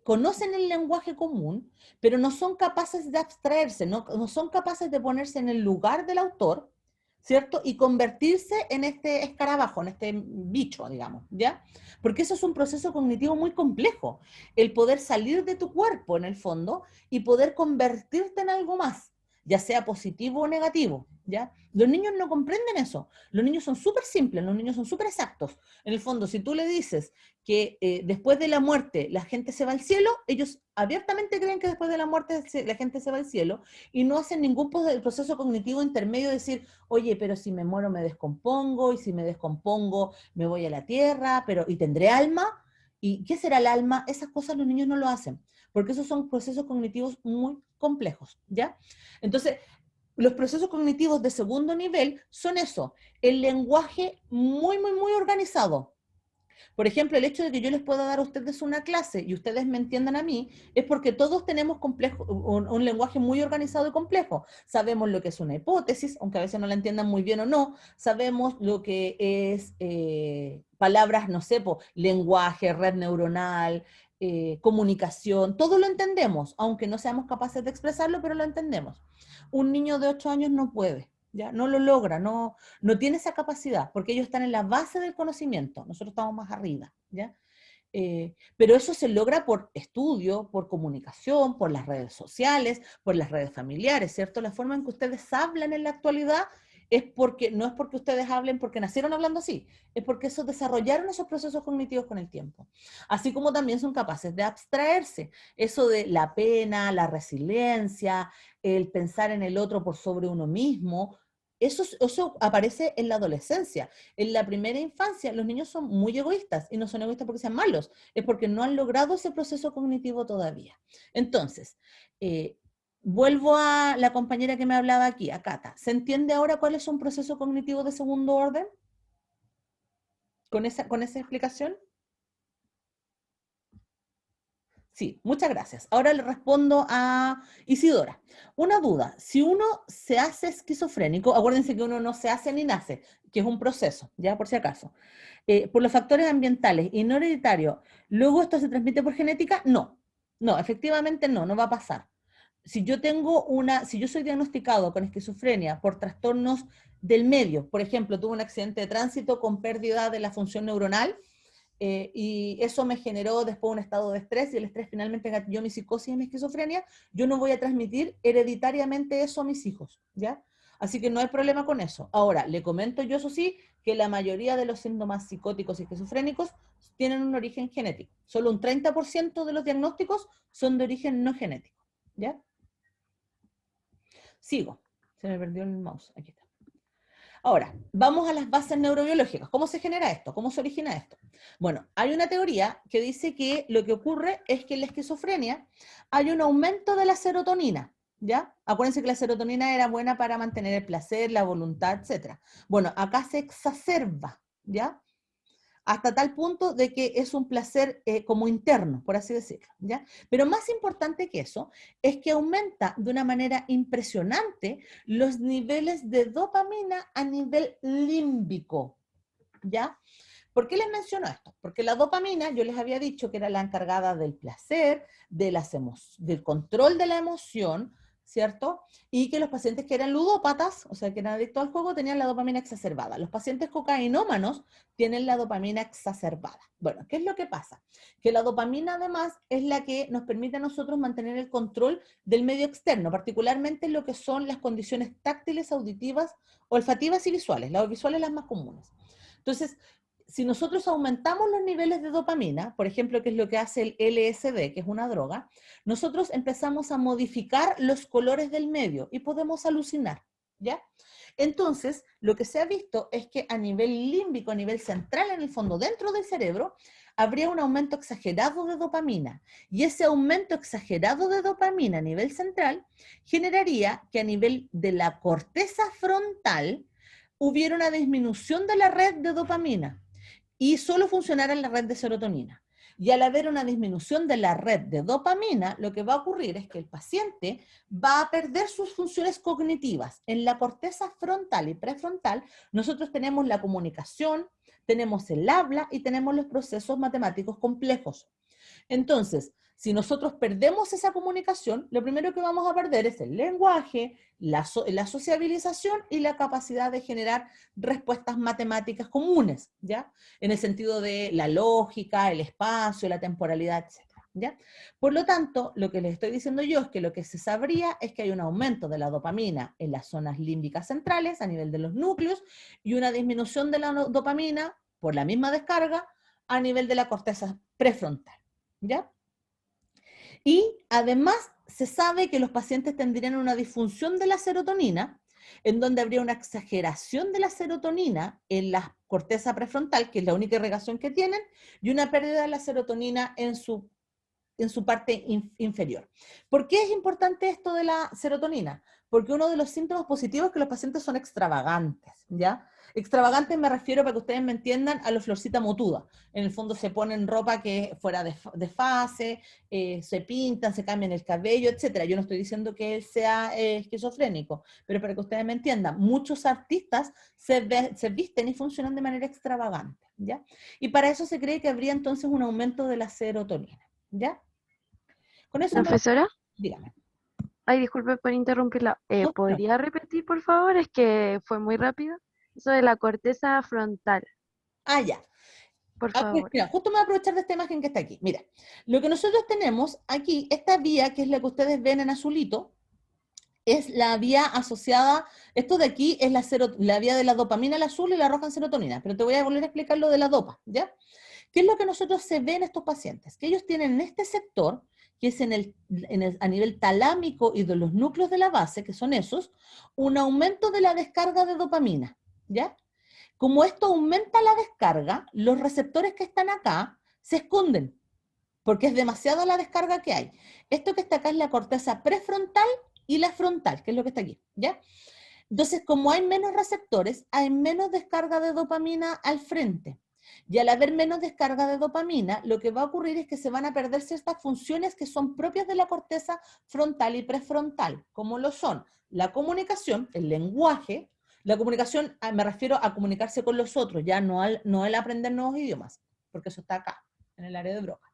conocen el lenguaje común, pero no son capaces de abstraerse, no son capaces de ponerse en el lugar del autor, ¿cierto? Y convertirse en este escarabajo, en este bicho, digamos, ¿ya? Porque eso es un proceso cognitivo muy complejo, el poder salir de tu cuerpo, en el fondo, y poder convertirte en algo más, ya sea positivo o negativo, ¿ya? Los niños no comprenden eso, los niños son súper simples, los niños son súper exactos. En el fondo, si tú le dices que después de la muerte la gente se va al cielo, ellos abiertamente creen que después de la muerte la gente se va al cielo y no hacen ningún proceso cognitivo intermedio de decir, oye, pero si me muero me descompongo y si me descompongo me voy a la tierra, pero ¿y tendré alma? ¿Y qué será el alma? Esas cosas los niños no lo hacen, porque esos son procesos cognitivos muy complejos, ¿ya? Entonces, los procesos cognitivos de segundo nivel son eso, el lenguaje muy, muy, muy organizado. Por ejemplo, el hecho de que yo les pueda dar a ustedes una clase y ustedes me entiendan a mí, es porque todos tenemos un lenguaje muy organizado y complejo. Sabemos lo que es una hipótesis, aunque a veces no la entiendan muy bien o no. Sabemos lo que es palabras, no sé, lenguaje, red neuronal, comunicación. Todo lo entendemos, aunque no seamos capaces de expresarlo, pero lo entendemos. Un niño de 8 años no puede. ¿Ya? No lo logra, no tiene esa capacidad, porque ellos están en la base del conocimiento, nosotros estamos más arriba, ¿ya? Pero eso se logra por estudio, por comunicación, por las redes sociales, por las redes familiares, ¿cierto? La forma en que ustedes hablan en la actualidad es porque, no es porque ustedes hablen porque nacieron hablando así, es porque eso desarrollaron esos procesos cognitivos con el tiempo. Así como también son capaces de abstraerse, eso de la pena, la resiliencia, el pensar en el otro por sobre uno mismo, eso aparece en la adolescencia. En la primera infancia los niños son muy egoístas y no son egoístas porque sean malos, es porque no han logrado ese proceso cognitivo todavía. Entonces, vuelvo a la compañera que me hablaba aquí, a Cata. ¿Se entiende ahora cuál es un proceso cognitivo de segundo orden? ¿Con esa explicación? Sí, muchas gracias. Ahora le respondo a Isidora. Una duda, si uno se hace esquizofrénico, acuérdense que uno no se hace ni nace, que es un proceso, ya por si acaso, por los factores ambientales y no hereditarios, ¿luego esto se transmite por genética? No, no, efectivamente no va a pasar. Si yo soy diagnosticado con esquizofrenia por trastornos del medio, por ejemplo, tuve un accidente de tránsito con pérdida de la función neuronal, y eso me generó después un estado de estrés y el estrés finalmente gatilló mi psicosis y mi esquizofrenia, yo no voy a transmitir hereditariamente eso a mis hijos, ¿ya? Así que no hay problema con eso. Ahora, le comento yo, eso sí, que la mayoría de los síntomas psicóticos y esquizofrénicos tienen un origen genético. Solo un 30% de los diagnósticos son de origen no genético, ¿ya? Sigo. Se me perdió el mouse. Aquí está. Ahora, vamos a las bases neurobiológicas. ¿Cómo se genera esto? ¿Cómo se origina esto? Bueno, hay una teoría que dice que lo que ocurre es que en la esquizofrenia hay un aumento de la serotonina, ¿ya? Acuérdense que la serotonina era buena para mantener el placer, la voluntad, etc. Bueno, acá se exacerba, ¿ya? Hasta tal punto de que es un placer como interno, por así decirlo, ¿ya? Pero más importante que eso es que aumenta de una manera impresionante los niveles de dopamina a nivel límbico, ¿ya? ¿Por qué les menciono esto? Porque la dopamina, yo les había dicho que era la encargada del placer, del control de la emoción, ¿cierto? Y que los pacientes que eran ludópatas, o sea, que eran adictos al juego, tenían la dopamina exacerbada. Los pacientes cocainómanos tienen la dopamina exacerbada. Bueno, ¿qué es lo que pasa? Que la dopamina además es la que nos permite a nosotros mantener el control del medio externo, particularmente lo que son las condiciones táctiles, auditivas, olfativas y visuales. Las visuales las más comunes. Entonces, si nosotros aumentamos los niveles de dopamina, por ejemplo, que es lo que hace el LSD, que es una droga, nosotros empezamos a modificar los colores del medio y podemos alucinar, ¿ya? Entonces, lo que se ha visto es que a nivel límbico, a nivel central, en el fondo, dentro del cerebro, habría un aumento exagerado de dopamina. Y ese aumento exagerado de dopamina a nivel central generaría que a nivel de la corteza frontal hubiera una disminución de la red de dopamina y solo funcionara en la red de serotonina. Y al haber una disminución de la red de dopamina, lo que va a ocurrir es que el paciente va a perder sus funciones cognitivas. En la corteza frontal y prefrontal, nosotros tenemos la comunicación, tenemos el habla y tenemos los procesos matemáticos complejos. Entonces, si nosotros perdemos esa comunicación, lo primero que vamos a perder es el lenguaje, la sociabilización y la capacidad de generar respuestas matemáticas comunes, ¿ya? En el sentido de la lógica, el espacio, la temporalidad, etcétera, ¿ya? Por lo tanto, lo que les estoy diciendo yo es que lo que se sabría es que hay un aumento de la dopamina en las zonas límbicas centrales, a nivel de los núcleos, y una disminución de la dopamina por la misma descarga a nivel de la corteza prefrontal, ¿ya? Y además se sabe que los pacientes tendrían una disfunción de la serotonina, en donde habría una exageración de la serotonina en la corteza prefrontal, que es la única irrigación que tienen, y una pérdida de la serotonina en su parte inferior. ¿Por qué es importante esto de la serotonina? porque uno de los síntomas positivos es que los pacientes son extravagantes, ¿ya? Extravagantes me refiero, para que ustedes me entiendan, a los florcita motuda. En el fondo se ponen ropa que es fuera de fase, se pintan, se cambian el cabello, etcétera. Yo no estoy diciendo que él sea esquizofrénico, pero para que ustedes me entiendan, muchos artistas se visten y funcionan de manera extravagante, ¿ya? Y para eso se cree que habría entonces un aumento de la serotonina, ¿ya? Con eso me... Profesora, Dígame. ay, disculpe por interrumpirla. No, no. ¿Podría repetir, por favor? Es que fue muy rápido. Eso de la corteza frontal, Ah, ya. por Ah, pues, favor. mira, justo me voy a aprovechar de esta imagen que está aquí. Mira, lo que nosotros tenemos aquí, esta vía, que es la que ustedes ven en azulito, es la vía asociada, esto de aquí es la vía de la dopamina, el azul, y la roja en serotonina, pero te voy a volver a explicar lo de la dopa, ¿ya? ¿Qué es lo que nosotros se ve en estos pacientes? Que ellos tienen en este sector, que es a nivel talámico y de los núcleos de la base, que son esos, un aumento de la descarga de dopamina, ¿ya? Como esto aumenta la descarga, los receptores que están acá se esconden, porque es demasiada la descarga que hay. Esto que está acá es la corteza prefrontal y la frontal, que es lo que está aquí, ¿ya? Entonces, como hay menos receptores, hay menos descarga de dopamina al frente. Y al haber menos descarga de dopamina, lo que va a ocurrir es que se van a perder ciertas funciones que son propias de la corteza frontal y prefrontal, como lo son la comunicación, el lenguaje. La comunicación, me refiero a comunicarse con los otros, ya no el aprender nuevos idiomas, porque eso está acá, en el área de Broca.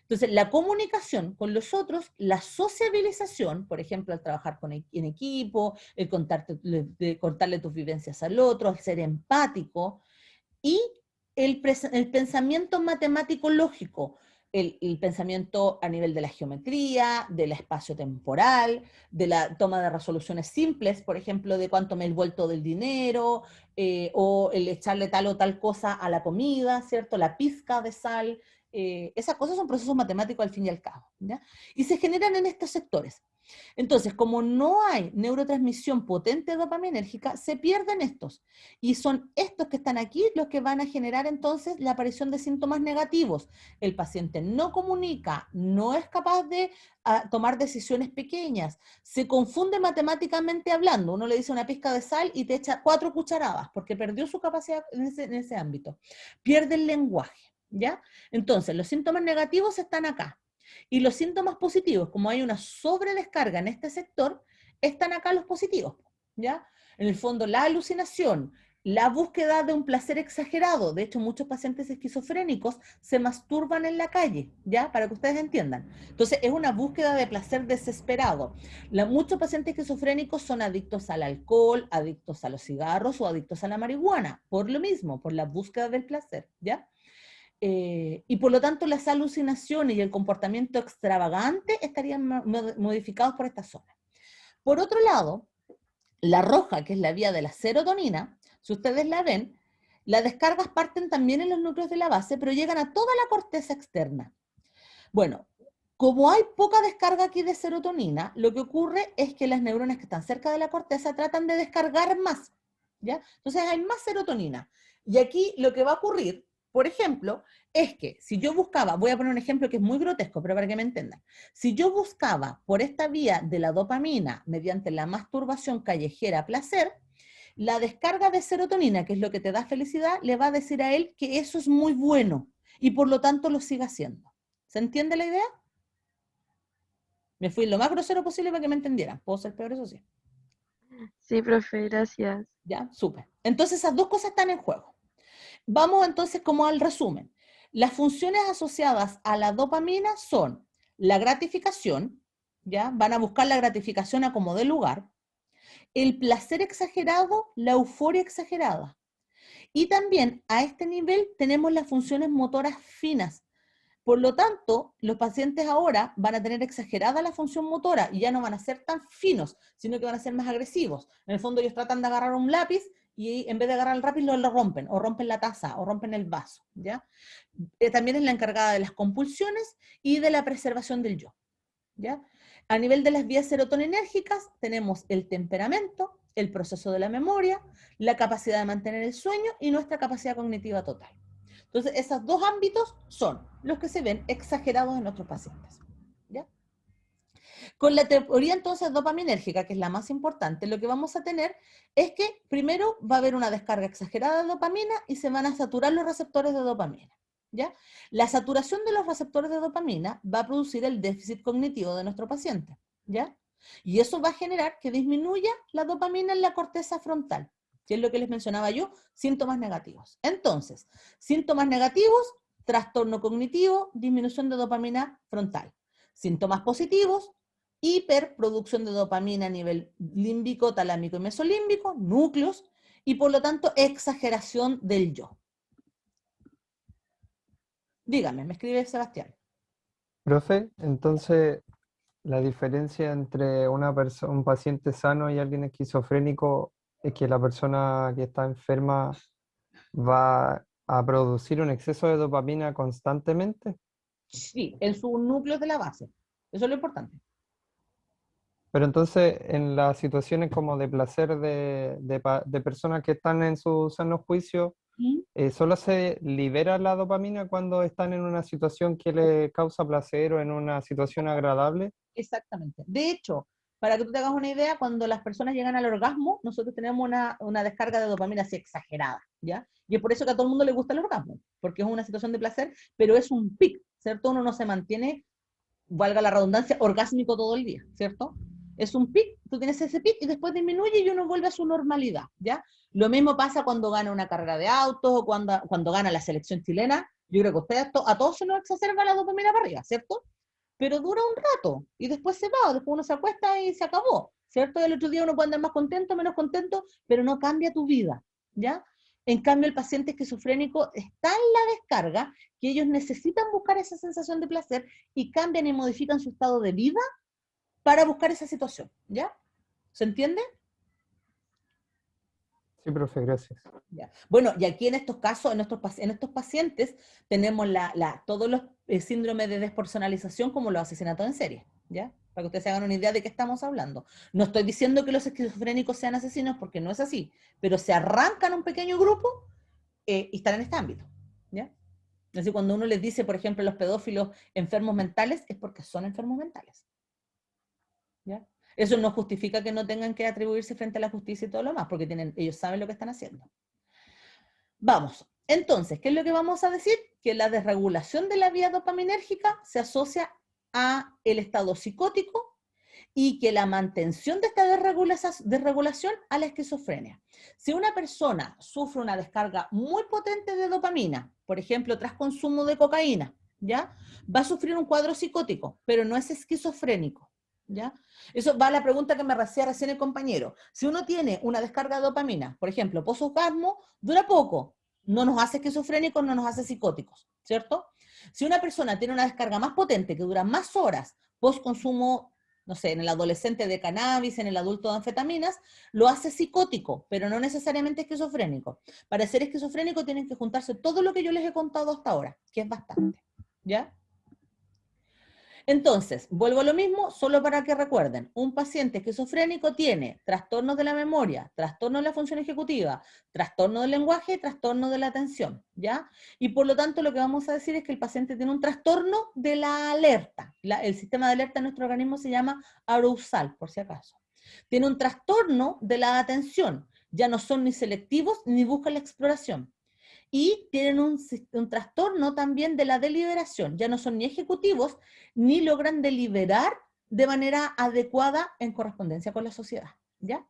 Entonces, la comunicación con los otros, la sociabilización, por ejemplo, al trabajar en equipo, el contarle tus vivencias al otro, el ser empático, y el pensamiento matemático lógico, el pensamiento a nivel de la geometría, del espacio temporal, de la toma de resoluciones simples, por ejemplo, de cuánto me he vuelto del dinero, o el echarle tal o tal cosa a la comida, ¿cierto? La pizca de sal, esas cosas son procesos matemáticos al fin y al cabo, ¿ya? Y se generan en estos sectores. Entonces, como no hay neurotransmisión potente dopaminérgica, se pierden estos. Y son estos que están aquí los que van a generar entonces la aparición de síntomas negativos. El paciente no comunica, no es capaz de tomar decisiones pequeñas, se confunde matemáticamente hablando. Uno le dice una pizca de sal y te echa 4 cucharadas porque perdió su capacidad en ese ámbito. Pierde el lenguaje, ¿ya? Entonces, los síntomas negativos están acá. Y los síntomas positivos, como hay una sobredescarga en este sector, están acá los positivos, ¿ya? En el fondo, la alucinación, la búsqueda de un placer exagerado. De hecho, muchos pacientes esquizofrénicos se masturban en la calle, ¿ya? Para que ustedes entiendan. Entonces, es una búsqueda de placer desesperado. Muchos pacientes esquizofrénicos son adictos al alcohol, adictos a los cigarros o adictos a la marihuana, por lo mismo, por la búsqueda del placer, ¿ya? Y por lo tanto las alucinaciones y el comportamiento extravagante estarían modificados por esta zona. Por otro lado, la roja, que es la vía de la serotonina, si ustedes la ven, las descargas parten también en los núcleos de la base, pero llegan a toda la corteza externa. Bueno, como hay poca descarga aquí de serotonina, lo que ocurre es que las neuronas que están cerca de la corteza tratan de descargar más, ¿ya? Entonces hay más serotonina. Y aquí lo que va a ocurrir, por ejemplo, es que si yo buscaba, voy a poner un ejemplo que es muy grotesco, pero para que me entiendan, si yo buscaba por esta vía de la dopamina mediante la masturbación callejera placer, la descarga de serotonina, que es lo que te da felicidad, le va a decir a él que eso es muy bueno y por lo tanto lo siga haciendo. ¿Se entiende la idea? Me fui lo más grosero posible para que me entendieran. Puedo ser peor, eso sí. Sí, profe, gracias. ¿Ya? Súper. Entonces esas dos cosas están en juego. Vamos entonces como al resumen. Las funciones asociadas a la dopamina son la gratificación, ¿ya? Van a buscar la gratificación a como dé lugar, el placer exagerado, la euforia exagerada. Y también a este nivel tenemos las funciones motoras finas. Por lo tanto, los pacientes ahora van a tener exagerada la función motora y ya no van a ser tan finos, sino que van a ser más agresivos. En el fondo ellos tratan de agarrar un lápiz y en vez de agarrar el lápiz lo rompen, o rompen la taza, o rompen el vaso, ¿ya? También es la encargada de las compulsiones y de la preservación del yo, ¿ya? A nivel de las vías serotoninérgicas tenemos el temperamento, el proceso de la memoria, la capacidad de mantener el sueño y nuestra capacidad cognitiva total. Entonces, esos dos ámbitos son los que se ven exagerados en nuestros pacientes, ¿ya? Con la teoría entonces dopaminérgica, que es la más importante, lo que vamos a tener es que primero va a haber una descarga exagerada de dopamina y se van a saturar los receptores de dopamina, ¿ya? La saturación de los receptores de dopamina va a producir el déficit cognitivo de nuestro paciente, ¿ya? Y eso va a generar que disminuya la dopamina en la corteza frontal, que es lo que les mencionaba yo, síntomas negativos. Entonces, síntomas negativos, trastorno cognitivo, disminución de dopamina frontal. Síntomas positivos, hiperproducción de dopamina a nivel límbico, talámico y mesolímbico, núcleos, y por lo tanto exageración del yo. Dígame, me escribe Sebastián. Profe, entonces la diferencia entre un paciente sano y alguien esquizofrénico es que la persona que está enferma va a producir un exceso de dopamina constantemente. Sí, en sus núcleos de la base. Eso es lo importante. Pero entonces en las situaciones como de placer de personas que están en su sano juicio, ¿Mm? ¿solo se libera la dopamina cuando están en una situación que les causa placer o en una situación agradable? Exactamente. De hecho, para que tú te hagas una idea, cuando las personas llegan al orgasmo, nosotros tenemos una descarga de dopamina así exagerada, ¿ya? Y es por eso que a todo el mundo le gusta el orgasmo, porque es una situación de placer, pero es un pic, ¿cierto? Uno no se mantiene, valga la redundancia, orgásmico todo el día, ¿cierto? Es un pic, tú tienes ese pic y después disminuye y uno vuelve a su normalidad, ¿ya? Lo mismo pasa cuando gana una carrera de autos o cuando gana la selección chilena. Yo creo que a todos se nos exacerba la dopamina para arriba, ¿cierto? Pero dura un rato y después se va, después uno se acuesta y se acabó, ¿cierto? Y el otro día uno puede andar más contento, menos contento, pero no cambia tu vida, ¿ya? En cambio, el paciente esquizofrénico está en la descarga, que ellos necesitan buscar esa sensación de placer y cambian y modifican su estado de vida para buscar esa situación, ¿ya? ¿Se entiende? Sí, profe, gracias. Ya. Bueno, y aquí en estos casos, en estos pacientes, tenemos todos los síndromes de despersonalización como los asesinatos en serie, ¿ya? Para que ustedes se hagan una idea de qué estamos hablando. No estoy diciendo que los esquizofrénicos sean asesinos porque no es así, pero se arrancan un pequeño grupo y están en este ámbito, ¿ya? Es decir, cuando uno les dice, por ejemplo, los pedófilos enfermos mentales, es porque son enfermos mentales, ¿ya? Eso no justifica que no tengan que atribuirse frente a la justicia y todo lo más, porque ellos saben lo que están haciendo. Vamos, entonces, ¿qué es lo que vamos a decir? Que la desregulación de la vía dopaminérgica se asocia a el estado psicótico y que la mantención de esta desregulación a la esquizofrenia. Si una persona sufre una descarga muy potente de dopamina, por ejemplo, tras consumo de cocaína, ¿ya? Va a sufrir un cuadro psicótico, pero no es esquizofrénico, ¿ya? Eso va a la pregunta que me hacía recién el compañero. Si uno tiene una descarga de dopamina, por ejemplo, posorgasmo, dura poco, no nos hace esquizofrénicos, no nos hace psicóticos, ¿cierto? Si una persona tiene una descarga más potente, que dura más horas, post consumo, no sé, en el adolescente de cannabis, en el adulto de anfetaminas, lo hace psicótico, pero no necesariamente esquizofrénico. Para ser esquizofrénico tienen que juntarse todo lo que yo les he contado hasta ahora, que es bastante, ¿ya? Entonces, vuelvo a lo mismo, solo para que recuerden, un paciente esquizofrénico tiene trastornos de la memoria, trastorno de la función ejecutiva, trastorno del lenguaje y trastorno de la atención, ¿ya? Y por lo tanto lo que vamos a decir es que el paciente tiene un trastorno de la alerta. El sistema de alerta en nuestro organismo se llama arousal, por si acaso. Tiene un trastorno de la atención, ya no son ni selectivos ni buscan la exploración. Y tienen un trastorno también de la deliberación, ya no son ni ejecutivos, ni logran deliberar de manera adecuada en correspondencia con la sociedad, ¿ya?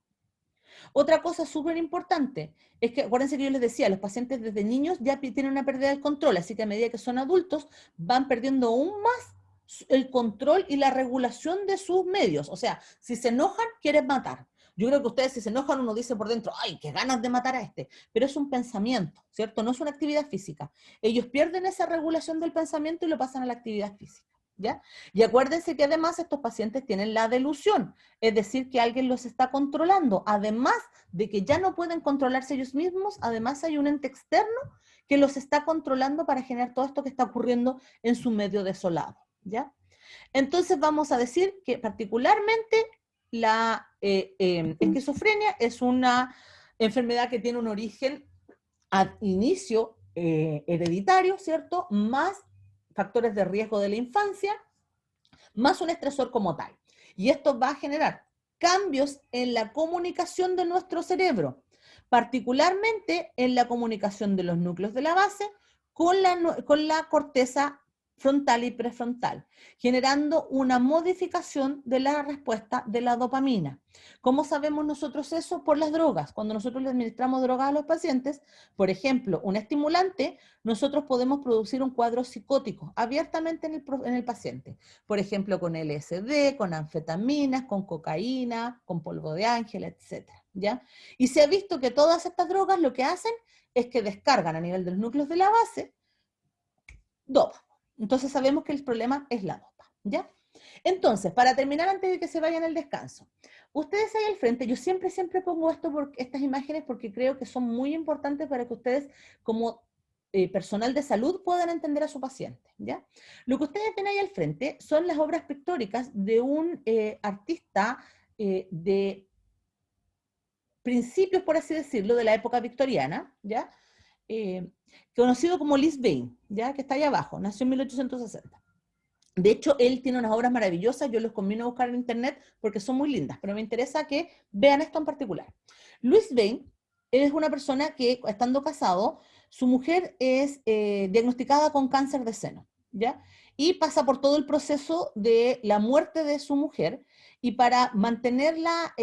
Otra cosa súper importante es que, acuérdense que yo les decía, los pacientes desde niños ya tienen una pérdida del control, así que a medida que son adultos van perdiendo aún más el control y la regulación de sus medios. O sea, si se enojan, quieren matar. Yo creo que ustedes si se enojan uno dice por dentro, ay, qué ganas de matar a este, pero es un pensamiento, ¿cierto? No es una actividad física. Ellos pierden esa regulación del pensamiento y lo pasan a la actividad física, ¿ya? Y acuérdense que además estos pacientes tienen la delusión, es decir, que alguien los está controlando. Además de que ya no pueden controlarse ellos mismos, además hay un ente externo que los está controlando para generar todo esto que está ocurriendo en su medio desolado, ¿ya? Entonces vamos a decir que particularmente la esquizofrenia es una enfermedad que tiene un origen al inicio hereditario, ¿cierto? Más factores de riesgo de la infancia, más un estresor como tal. Y esto va a generar cambios en la comunicación de nuestro cerebro, particularmente en la comunicación de los núcleos de la base con la corteza frontal y prefrontal, generando una modificación de la respuesta de la dopamina. ¿Cómo sabemos nosotros eso? Por las drogas. Cuando nosotros le administramos drogas a los pacientes, por ejemplo, un estimulante, nosotros podemos producir un cuadro psicótico abiertamente en el paciente. Por ejemplo, con LSD, con anfetaminas, con cocaína, con polvo de ángel, etc. ¿Ya? Y se ha visto que todas estas drogas lo que hacen es que descargan a nivel de los núcleos de la base dopa. Entonces sabemos que el problema es la dopa, ¿ya? Entonces, para terminar antes de que se vayan al descanso, ustedes ahí al frente, yo siempre pongo estas imágenes porque creo que son muy importantes para que ustedes como personal de salud puedan entender a su paciente, ¿ya? Lo que ustedes ven ahí al frente son las obras pictóricas de un artista de principios, por así decirlo, de la época victoriana, ¿ya? Conocido como Lis Bain, ¿ya? Que está ahí abajo, nació en 1860. De hecho, él tiene unas obras maravillosas, yo los convino a buscar en internet porque son muy lindas, pero me interesa que vean esto en particular. Lis Bain es una persona que, estando casado, su mujer es diagnosticada con cáncer de seno, ¿ya? Y pasa por todo el proceso de la muerte de su mujer, y para mantenerla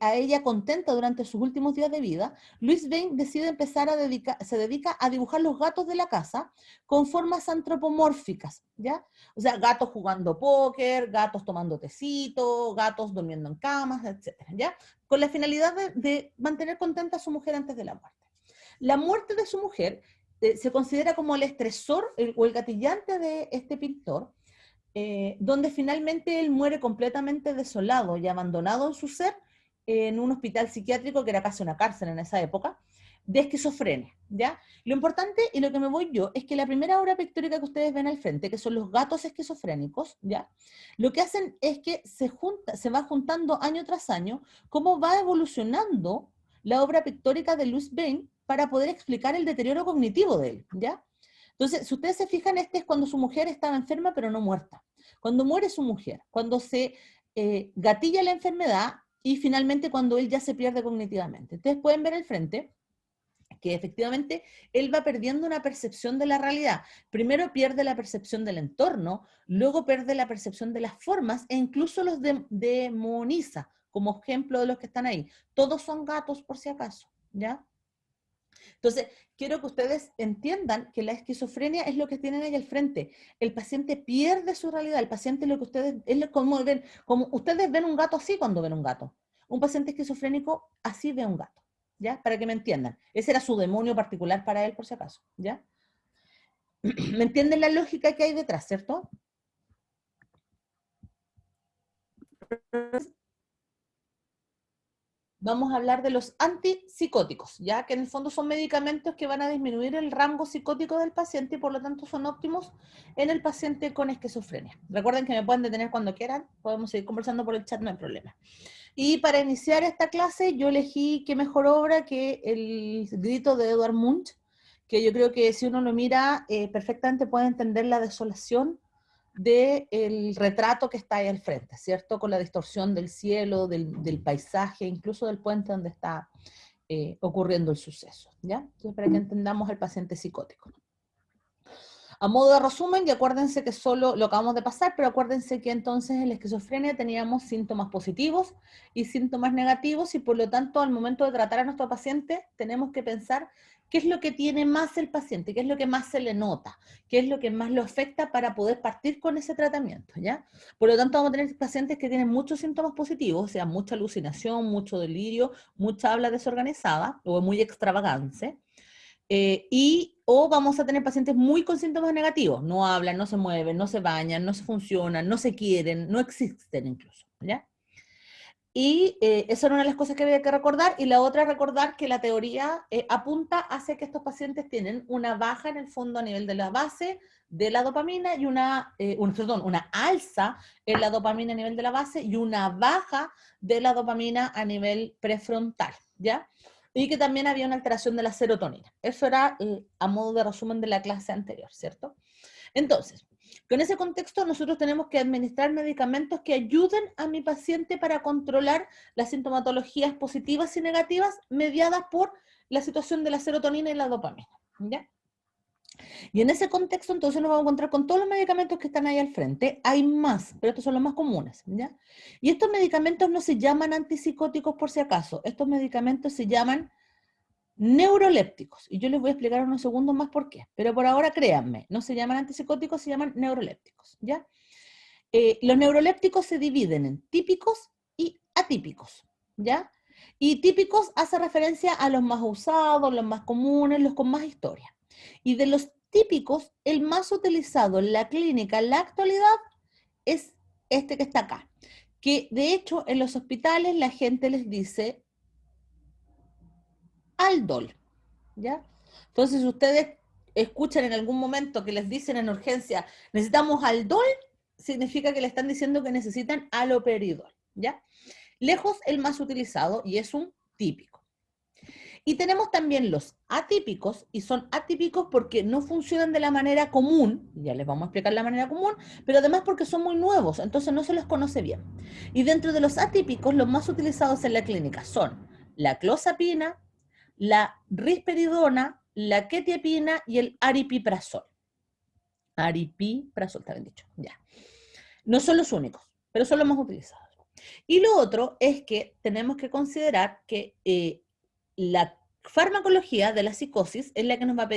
a ella contenta durante sus últimos días de vida, Lis Bain decide se dedica a dibujar los gatos de la casa con formas antropomórficas, ¿ya? O sea, gatos jugando póker, gatos tomando tecito, gatos durmiendo en camas, etcétera, ¿ya? Con la finalidad de mantener contenta a su mujer antes de la muerte. La muerte de su mujer se considera como el estresor o el gatillante de este pintor, donde finalmente él muere completamente desolado y abandonado en su ser en un hospital psiquiátrico que era casi una cárcel en esa época, de esquizofrenia, ¿ya? Lo importante y lo que me voy yo es que la primera obra pictórica que ustedes ven al frente, que son los gatos esquizofrénicos, ¿ya? Lo que hacen es que se va juntando año tras año cómo va evolucionando la obra pictórica de Lis Bain para poder explicar el deterioro cognitivo de él, ¿ya? Entonces, si ustedes se fijan, este es cuando su mujer estaba enferma pero no muerta. Cuando muere su mujer, cuando se gatilla la enfermedad y finalmente cuando él ya se pierde cognitivamente. Ustedes pueden ver al frente que efectivamente él va perdiendo una percepción de la realidad. Primero pierde la percepción del entorno, luego pierde la percepción de las formas e incluso los demoniza, como ejemplo de los que están ahí. Todos son gatos por si acaso, ¿ya? Entonces, quiero que ustedes entiendan que la esquizofrenia es lo que tienen ahí al frente. El paciente pierde su realidad, el paciente lo que ustedes, es como ven, como ustedes ven un gato así cuando ven un gato. Un paciente esquizofrénico así ve un gato, ¿ya? Para que me entiendan. Ese era su demonio particular para él, por si acaso, ¿ya? ¿Me entienden la lógica que hay detrás, cierto? Vamos a hablar de los antipsicóticos, ya que en el fondo son medicamentos que van a disminuir el rango psicótico del paciente y por lo tanto son óptimos en el paciente con esquizofrenia. Recuerden que me pueden detener cuando quieran, podemos seguir conversando por el chat, no hay problema. Y para iniciar esta clase yo elegí qué mejor obra que El grito de Edvard Munch, que yo creo que si uno lo mira perfectamente puede entender la desolación del retrato que está ahí al frente, ¿cierto? Con la distorsión del cielo, del paisaje, incluso del puente donde está ocurriendo el suceso, ¿ya? Entonces, para que entendamos el paciente psicótico. A modo de resumen, y acuérdense que solo lo acabamos de pasar, pero acuérdense que entonces en la esquizofrenia teníamos síntomas positivos y síntomas negativos, y por lo tanto al momento de tratar a nuestro paciente tenemos que pensar qué es lo que tiene más el paciente, qué es lo que más se le nota, qué es lo que más lo afecta para poder partir con ese tratamiento, ¿ya? Por lo tanto vamos a tener pacientes que tienen muchos síntomas positivos, o sea, mucha alucinación, mucho delirio, mucha habla desorganizada o muy extravagante. O vamos a tener pacientes muy con síntomas negativos, no hablan, no se mueven, no se bañan, no se funcionan, no se quieren, no existen incluso, ¿ya? Y esa era una de las cosas que había que recordar, y la otra es recordar que la teoría apunta hacia que estos pacientes tienen una baja en el fondo a nivel de la base de la dopamina y una alza en la dopamina a nivel de la base y una baja de la dopamina a nivel prefrontal, ¿ya? Y que también había una alteración de la serotonina. Eso era a modo de resumen de la clase anterior, ¿cierto? Entonces, En ese contexto nosotros tenemos que administrar medicamentos que ayuden a mi paciente para controlar las sintomatologías positivas y negativas mediadas por la situación de la serotonina y la dopamina, ¿ya? Y en ese contexto entonces nos vamos a encontrar con todos los medicamentos que están ahí al frente. Hay más, pero estos son los más comunes, ¿ya? Y estos medicamentos no se llaman antipsicóticos por si acaso, estos medicamentos se llaman neurolépticos. Y yo les voy a explicar en unos segundos más por qué. Pero por ahora créanme, no se llaman antipsicóticos, se llaman neurolépticos, ¿ya? Los neurolépticos se dividen en típicos y atípicos, ¿ya? Y típicos hace referencia a los más usados, los más comunes, los con más historia. Y de los típicos, el más utilizado en la clínica en la actualidad es este que está acá. Que de hecho en los hospitales la gente les dice Aldol, ¿ya? Entonces, si ustedes escuchan en algún momento que les dicen en urgencia, necesitamos Aldol, significa que le están diciendo que necesitan haloperidol, ¿ya? Lejos el más utilizado y es un típico. Y tenemos también los atípicos, y son atípicos porque no funcionan de la manera común, ya les vamos a explicar la manera común, pero además porque son muy nuevos, entonces no se los conoce bien. Y dentro de los atípicos, los más utilizados en la clínica son la clozapina, la risperidona, la quetiapina y el aripiprazol. Aripiprazol, está bien dicho, ya. No son los únicos, pero son los más utilizados. Y lo otro es que tenemos que considerar que la farmacología de la psicosis es la que nos va a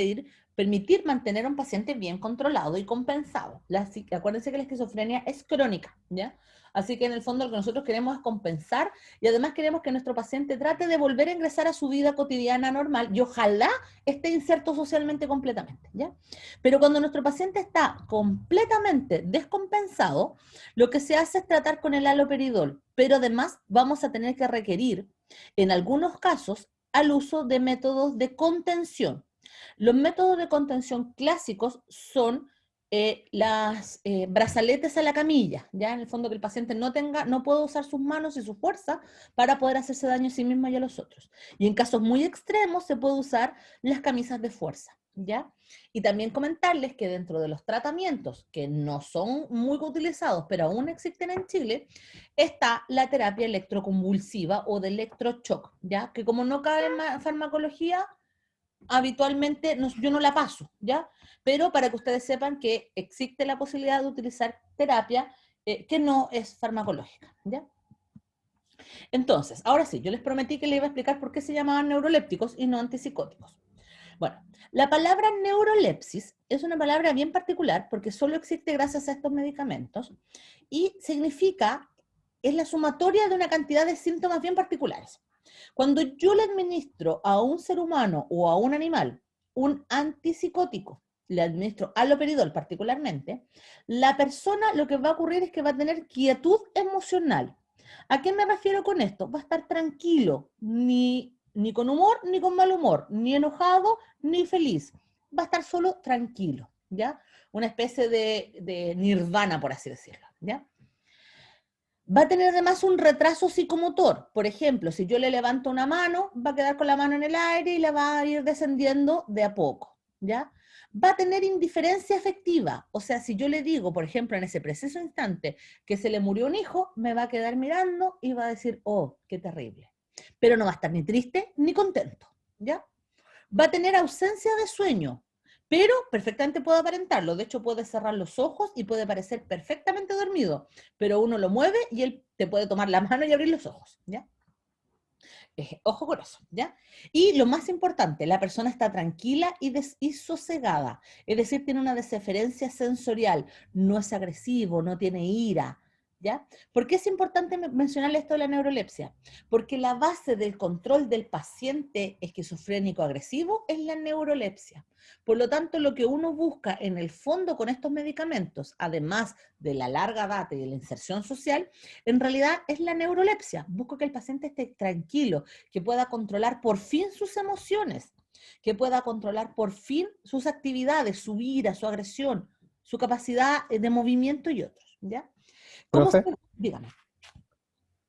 permitir mantener a un paciente bien controlado y compensado. Acuérdense que la esquizofrenia es crónica, ¿ya? Así que en el fondo lo que nosotros queremos es compensar y además queremos que nuestro paciente trate de volver a ingresar a su vida cotidiana normal y ojalá esté inserto socialmente completamente, ¿ya? Pero cuando nuestro paciente está completamente descompensado, lo que se hace es tratar con el haloperidol, pero además vamos a tener que requerir, en algunos casos, al uso de métodos de contención. Los métodos de contención clásicos son las brazaletes a la camilla, ya en el fondo que el paciente no pueda usar sus manos y su fuerza para poder hacerse daño a sí mismo y a los otros. Y en casos muy extremos se puede usar las camisas de fuerza, ¿ya? Y también comentarles que dentro de los tratamientos que no son muy utilizados, pero aún existen en Chile, está la terapia electroconvulsiva o de electroshock, ¿ya? Que como no cabe en farmacología, habitualmente yo no la paso, ¿ya? Pero para que ustedes sepan que existe la posibilidad de utilizar terapia que no es farmacológica, ¿ya? Entonces, ahora sí, yo les prometí que les iba a explicar por qué se llamaban neurolépticos y no antipsicóticos. Bueno, la palabra neurolepsis es una palabra bien particular porque solo existe gracias a estos medicamentos y significa, es la sumatoria de una cantidad de síntomas bien particulares. Cuando yo le administro a un ser humano o a un animal un antipsicótico, le administro haloperidol particularmente, la persona lo que va a ocurrir es que va a tener quietud emocional. ¿A qué me refiero con esto? Va a estar tranquilo, ni con humor ni con mal humor, ni enojado ni feliz. Va a estar solo tranquilo, ¿ya? Una especie de nirvana, por así decirlo, ¿ya? Va a tener además un retraso psicomotor. Por ejemplo, si yo le levanto una mano, va a quedar con la mano en el aire y la va a ir descendiendo de a poco, ¿ya? Va a tener indiferencia afectiva. O sea, si yo le digo, por ejemplo, en ese preciso instante que se le murió un hijo, me va a quedar mirando y va a decir, oh, qué terrible. Pero no va a estar ni triste ni contento, ¿ya? Va a tener ausencia de sueño, pero perfectamente puede aparentarlo. De hecho, puede cerrar los ojos y puede parecer perfectamente dormido, pero uno lo mueve y él te puede tomar la mano y abrir los ojos, ¿ya? Ojo con eso, ¿ya? Y lo más importante, la persona está tranquila y sosegada, es decir, tiene una deferencia sensorial, no es agresivo, no tiene ira, ¿ya? ¿Por qué es importante mencionar esto de la neurolepsia? Porque la base del control del paciente esquizofrénico agresivo es la neurolepsia. Por lo tanto, lo que uno busca en el fondo con estos medicamentos, además de la larga data y de la inserción social, en realidad es la neurolepsia. Busco que el paciente esté tranquilo, que pueda controlar por fin sus emociones, que pueda controlar por fin sus actividades, su ira, su agresión, su capacidad de movimiento y otros, ¿ya? ¿Cómo se...? Profe, Dígame.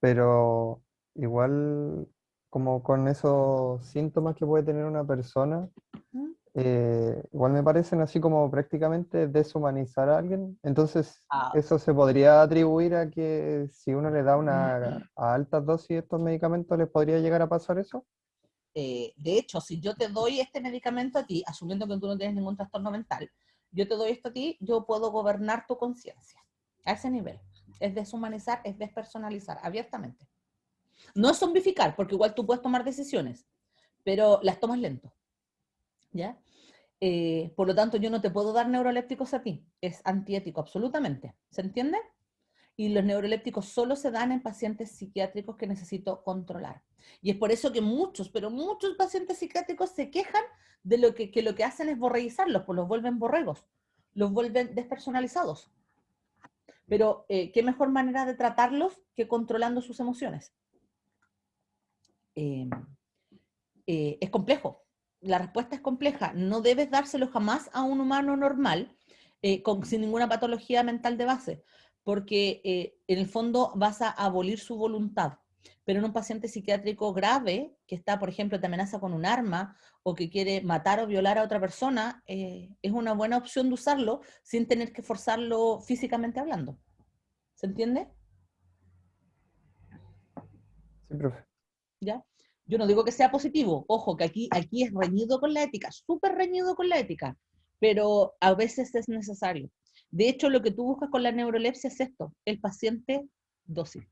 pero igual como con esos síntomas que puede tener una persona, ¿Mm? igual me parecen así como prácticamente deshumanizar a alguien. Entonces, Ah, eso se podría atribuir a que si uno le da una a altas dosis estos medicamentos, ¿les podría llegar a pasar eso? de hecho, si yo te doy este medicamento a ti, asumiendo que tú no tienes ningún trastorno mental, yo te doy esto a ti, yo puedo gobernar tu conciencia. A ese nivel. Es deshumanizar, es despersonalizar, abiertamente. No es zombificar, porque igual tú puedes tomar decisiones, pero las tomas lento, ¿ya? Por lo tanto, yo no te puedo dar neurolépticos a ti. Es antiético, absolutamente. ¿Se entiende? Y los neurolépticos solo se dan en pacientes psiquiátricos que necesito controlar. Y es por eso que muchos, pero muchos pacientes psiquiátricos se quejan de lo que hacen es borreguizarlos, pues los vuelven borregos, los vuelven despersonalizados. Pero qué mejor manera de tratarlos que controlando sus emociones. Eh, es complejo. La respuesta es compleja. No debes dárselo jamás a un humano normal sin ninguna patología mental de base, porque en el fondo vas a abolir su voluntad. Pero en un paciente psiquiátrico grave, que está, por ejemplo, te amenaza con un arma o que quiere matar o violar a otra persona, es una buena opción de usarlo sin tener que forzarlo físicamente hablando. ¿Se entiende? Sí, profe. ¿Ya? Yo no digo que sea positivo, ojo, que aquí es reñido con la ética, súper reñido con la ética, pero a veces es necesario. De hecho, lo que tú buscas con la neurolepsia es esto, el paciente dócil,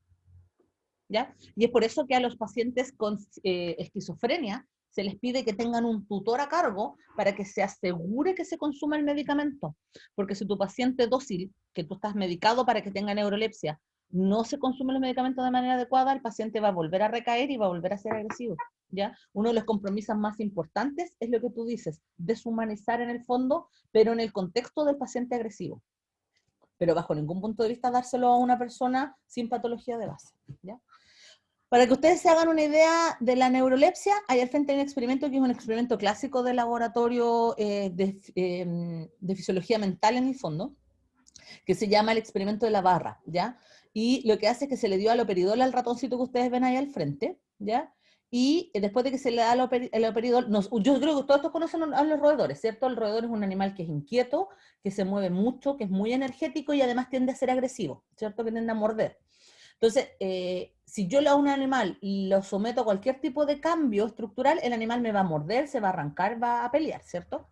¿ya? Y es por eso que a los pacientes con esquizofrenia se les pide que tengan un tutor a cargo para que se asegure que se consuma el medicamento. Porque si tu paciente dócil, que tú estás medicado para que tenga neurolepsia, no se consume los medicamentos de manera adecuada, el paciente va a volver a recaer y va a volver a ser agresivo. ¿Ya? Uno de los compromisos más importantes es lo que tú dices, deshumanizar en el fondo, pero en el contexto del paciente agresivo. Pero bajo ningún punto de vista dárselo a una persona sin patología de base. ¿Ya? Para que ustedes se hagan una idea de la neurolepsia, hay al frente un experimento que es un experimento clásico de laboratorio de fisiología mental en el fondo, que se llama el experimento de la barra, ¿ya? Y lo que hace es que se le dio aloperidol al ratoncito que ustedes ven ahí al frente, ¿ya? Y después de que se le da el aloperidol, yo creo que todos estos conocen a los roedores, ¿cierto? El roedor es un animal que es inquieto, que se mueve mucho, que es muy energético y además tiende a ser agresivo, ¿cierto? Que tiende a morder. Entonces, si yo a un animal lo someto a cualquier tipo de cambio estructural, el animal me va a morder, se va a arrancar, va a pelear, ¿cierto?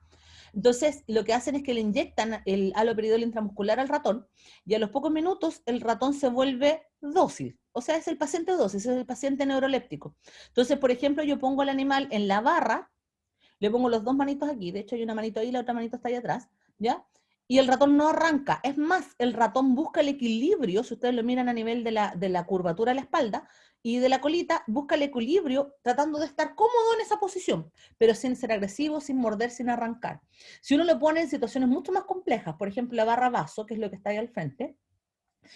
Entonces, lo que hacen es que le inyectan el haloperidol intramuscular al ratón y a los pocos minutos el ratón se vuelve dócil. O sea, es el paciente dócil, es el paciente neuroléptico. Entonces, por ejemplo, yo pongo al animal en la barra, le pongo los dos manitos aquí, de hecho hay una manito ahí, la otra manito está ahí atrás, ¿ya? Y el ratón no arranca. Es más, el ratón busca el equilibrio, si ustedes lo miran a nivel de la curvatura de la espalda y de la colita, busca el equilibrio tratando de estar cómodo en esa posición, pero sin ser agresivo, sin morder, sin arrancar. Si uno lo pone en situaciones mucho más complejas, por ejemplo, la barra vaso, que es lo que está ahí al frente,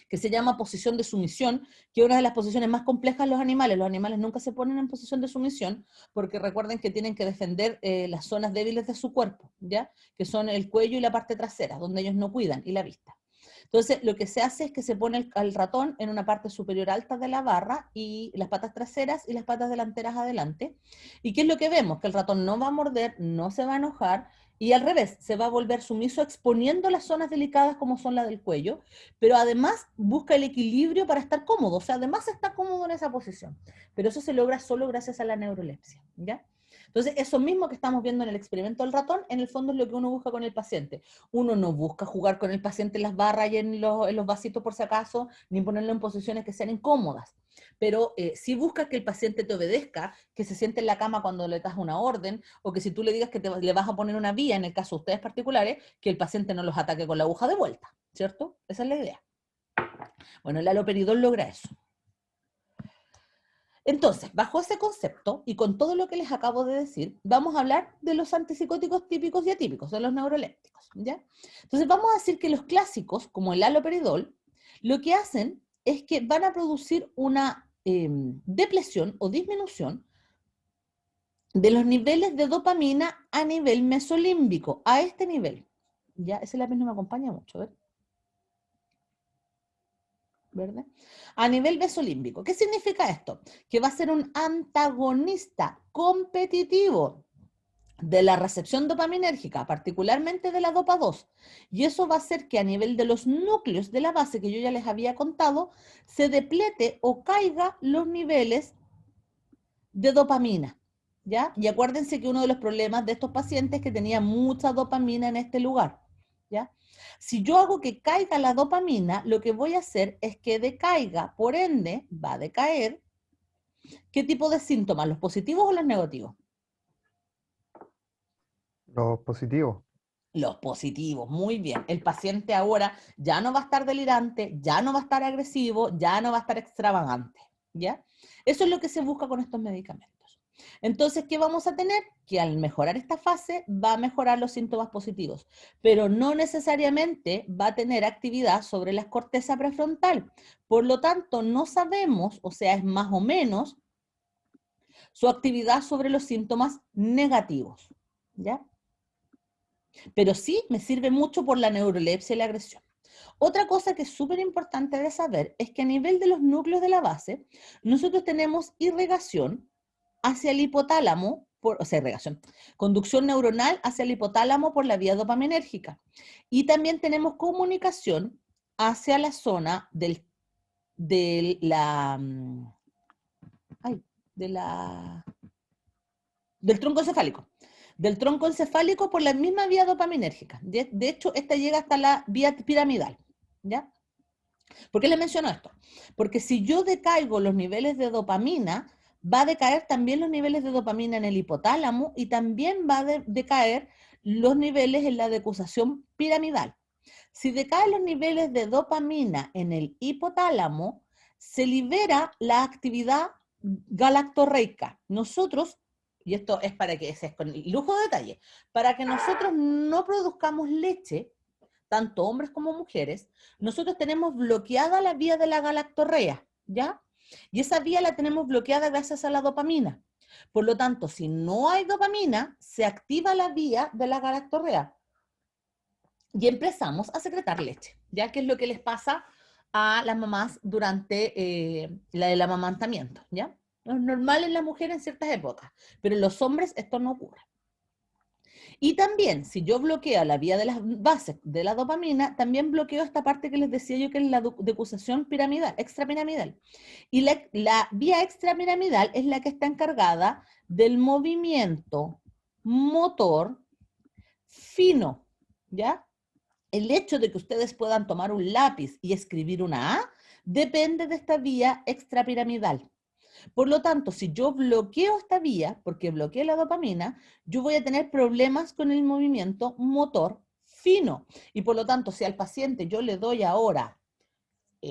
que se llama posición de sumisión, que es una de las posiciones más complejas de los animales. Los animales nunca se ponen en posición de sumisión porque recuerden que tienen que defender las zonas débiles de su cuerpo, ¿ya? Que son el cuello y la parte trasera, donde ellos no cuidan, y la vista. Entonces, lo que se hace es que se pone al ratón en una parte superior alta de la barra y las patas traseras y las patas delanteras adelante. ¿Y qué es lo que vemos? Que el ratón no va a morder, no se va a enojar y al revés, se va a volver sumiso exponiendo las zonas delicadas como son las del cuello, pero además busca el equilibrio para estar cómodo, o sea, además está cómodo en esa posición. Pero eso se logra solo gracias a la neurolepsia, ¿ya? Entonces, eso mismo que estamos viendo en el experimento del ratón, en el fondo es lo que uno busca con el paciente. Uno no busca jugar con el paciente en las barras y en los vasitos por si acaso, ni ponerlo en posiciones que sean incómodas. Pero sí busca que el paciente te obedezca, que se siente en la cama cuando le das una orden, o que si tú le digas que le vas a poner una vía, en el caso de ustedes particulares, que el paciente no los ataque con la aguja de vuelta, ¿cierto? Esa es la idea. Bueno, el haloperidol logra eso. Entonces, bajo ese concepto y con todo lo que les acabo de decir, vamos a hablar de los antipsicóticos típicos y atípicos, de los neurolépticos, ¿ya? Entonces, vamos a decir que los clásicos, como el haloperidol, lo que hacen es que van a producir una depresión o disminución de los niveles de dopamina a nivel mesolímbico, a este nivel. Ya, ese lápiz no me acompaña mucho, ¿verdad? ¿Verdad? A nivel mesolímbico. ¿Qué significa esto? Que va a ser un antagonista competitivo de la recepción dopaminérgica, particularmente de la DOPA2. Y eso va a hacer que a nivel de los núcleos de la base que yo ya les había contado, se deplete o caiga los niveles de dopamina, ¿ya? Y acuérdense que uno de los problemas de estos pacientes es que tenía mucha dopamina en este lugar, ¿ya? Si yo hago que caiga la dopamina, lo que voy a hacer es que decaiga, por ende, va a decaer, ¿qué tipo de síntomas? ¿Los positivos o los negativos? Los positivos. Los positivos, muy bien. El paciente ahora ya no va a estar delirante, ya no va a estar agresivo, ya no va a estar extravagante, ¿ya? Eso es lo que se busca con estos medicamentos. Entonces, ¿qué vamos a tener? Que al mejorar esta fase va a mejorar los síntomas positivos, pero no necesariamente va a tener actividad sobre la corteza prefrontal. Por lo tanto, no sabemos, o sea, es más o menos su actividad sobre los síntomas negativos, ¿ya? Pero sí me sirve mucho por la neurolepsia y la agresión. Otra cosa que es súper importante de saber es que a nivel de los núcleos de la base, nosotros tenemos irrigación hacia el hipotálamo, o sea, irrigación, conducción neuronal hacia el hipotálamo por la vía dopaminérgica. Y también tenemos comunicación hacia la zona de la, ay, de la, del tronco encefálico. Del tronco encefálico por la misma vía dopaminérgica. De hecho, esta llega hasta la vía piramidal, ¿ya? ¿Por qué le menciono esto? Porque si yo decaigo los niveles de dopamina, va a decaer también los niveles de dopamina en el hipotálamo y también va a decaer los niveles en la decusación piramidal. Si decaen los niveles de dopamina en el hipotálamo, se libera la actividad galactorreica. Nosotros, y esto es para que es con lujo de detalle, para que nosotros no produzcamos leche, tanto hombres como mujeres, nosotros tenemos bloqueada la vía de la galactorrea, ¿ya? Y esa vía la tenemos bloqueada gracias a la dopamina. Por lo tanto, si no hay dopamina, se activa la vía de la galactorrea y empezamos a secretar leche, ya que es lo que les pasa a las mamás durante el amamantamiento, ¿ya? Es normal en las mujeres en ciertas épocas, pero en los hombres esto no ocurre. Y también, si yo bloqueo la vía de las bases de la dopamina, también bloqueo esta parte que les decía yo que es la decusación piramidal, extrapiramidal. Y la vía extrapiramidal es la que está encargada del movimiento motor fino, ¿ya? El hecho de que ustedes puedan tomar un lápiz y escribir una A depende de esta vía extrapiramidal. Por lo tanto, si yo bloqueo esta vía, porque bloqueé la dopamina, yo voy a tener problemas con el movimiento motor fino. Y por lo tanto, si al paciente yo le doy ahora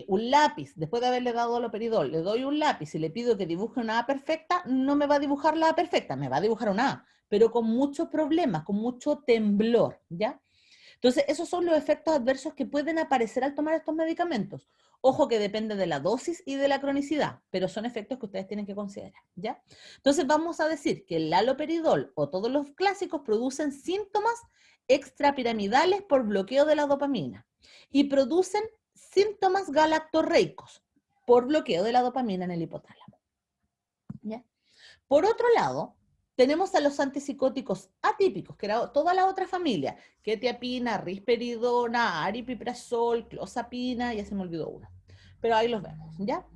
un lápiz, después de haberle dado haloperidol, le doy un lápiz y le pido que dibuje una A perfecta, no me va a dibujar la A perfecta, me va a dibujar una A, pero con muchos problemas, con mucho temblor, ¿ya? Entonces, esos son los efectos adversos que pueden aparecer al tomar estos medicamentos. Ojo que depende de la dosis y de la cronicidad, pero son efectos que ustedes tienen que considerar, ¿ya? Entonces, vamos a decir que el haloperidol o todos los clásicos producen síntomas extrapiramidales por bloqueo de la dopamina y producen síntomas galactorreicos por bloqueo de la dopamina en el hipotálamo, ¿ya? Por otro lado, tenemos a los antipsicóticos atípicos, que era toda la otra familia, quetiapina, risperidona, aripiprazol, clozapina, ya se me olvidó uno. Pero ahí los vemos, ¿ya?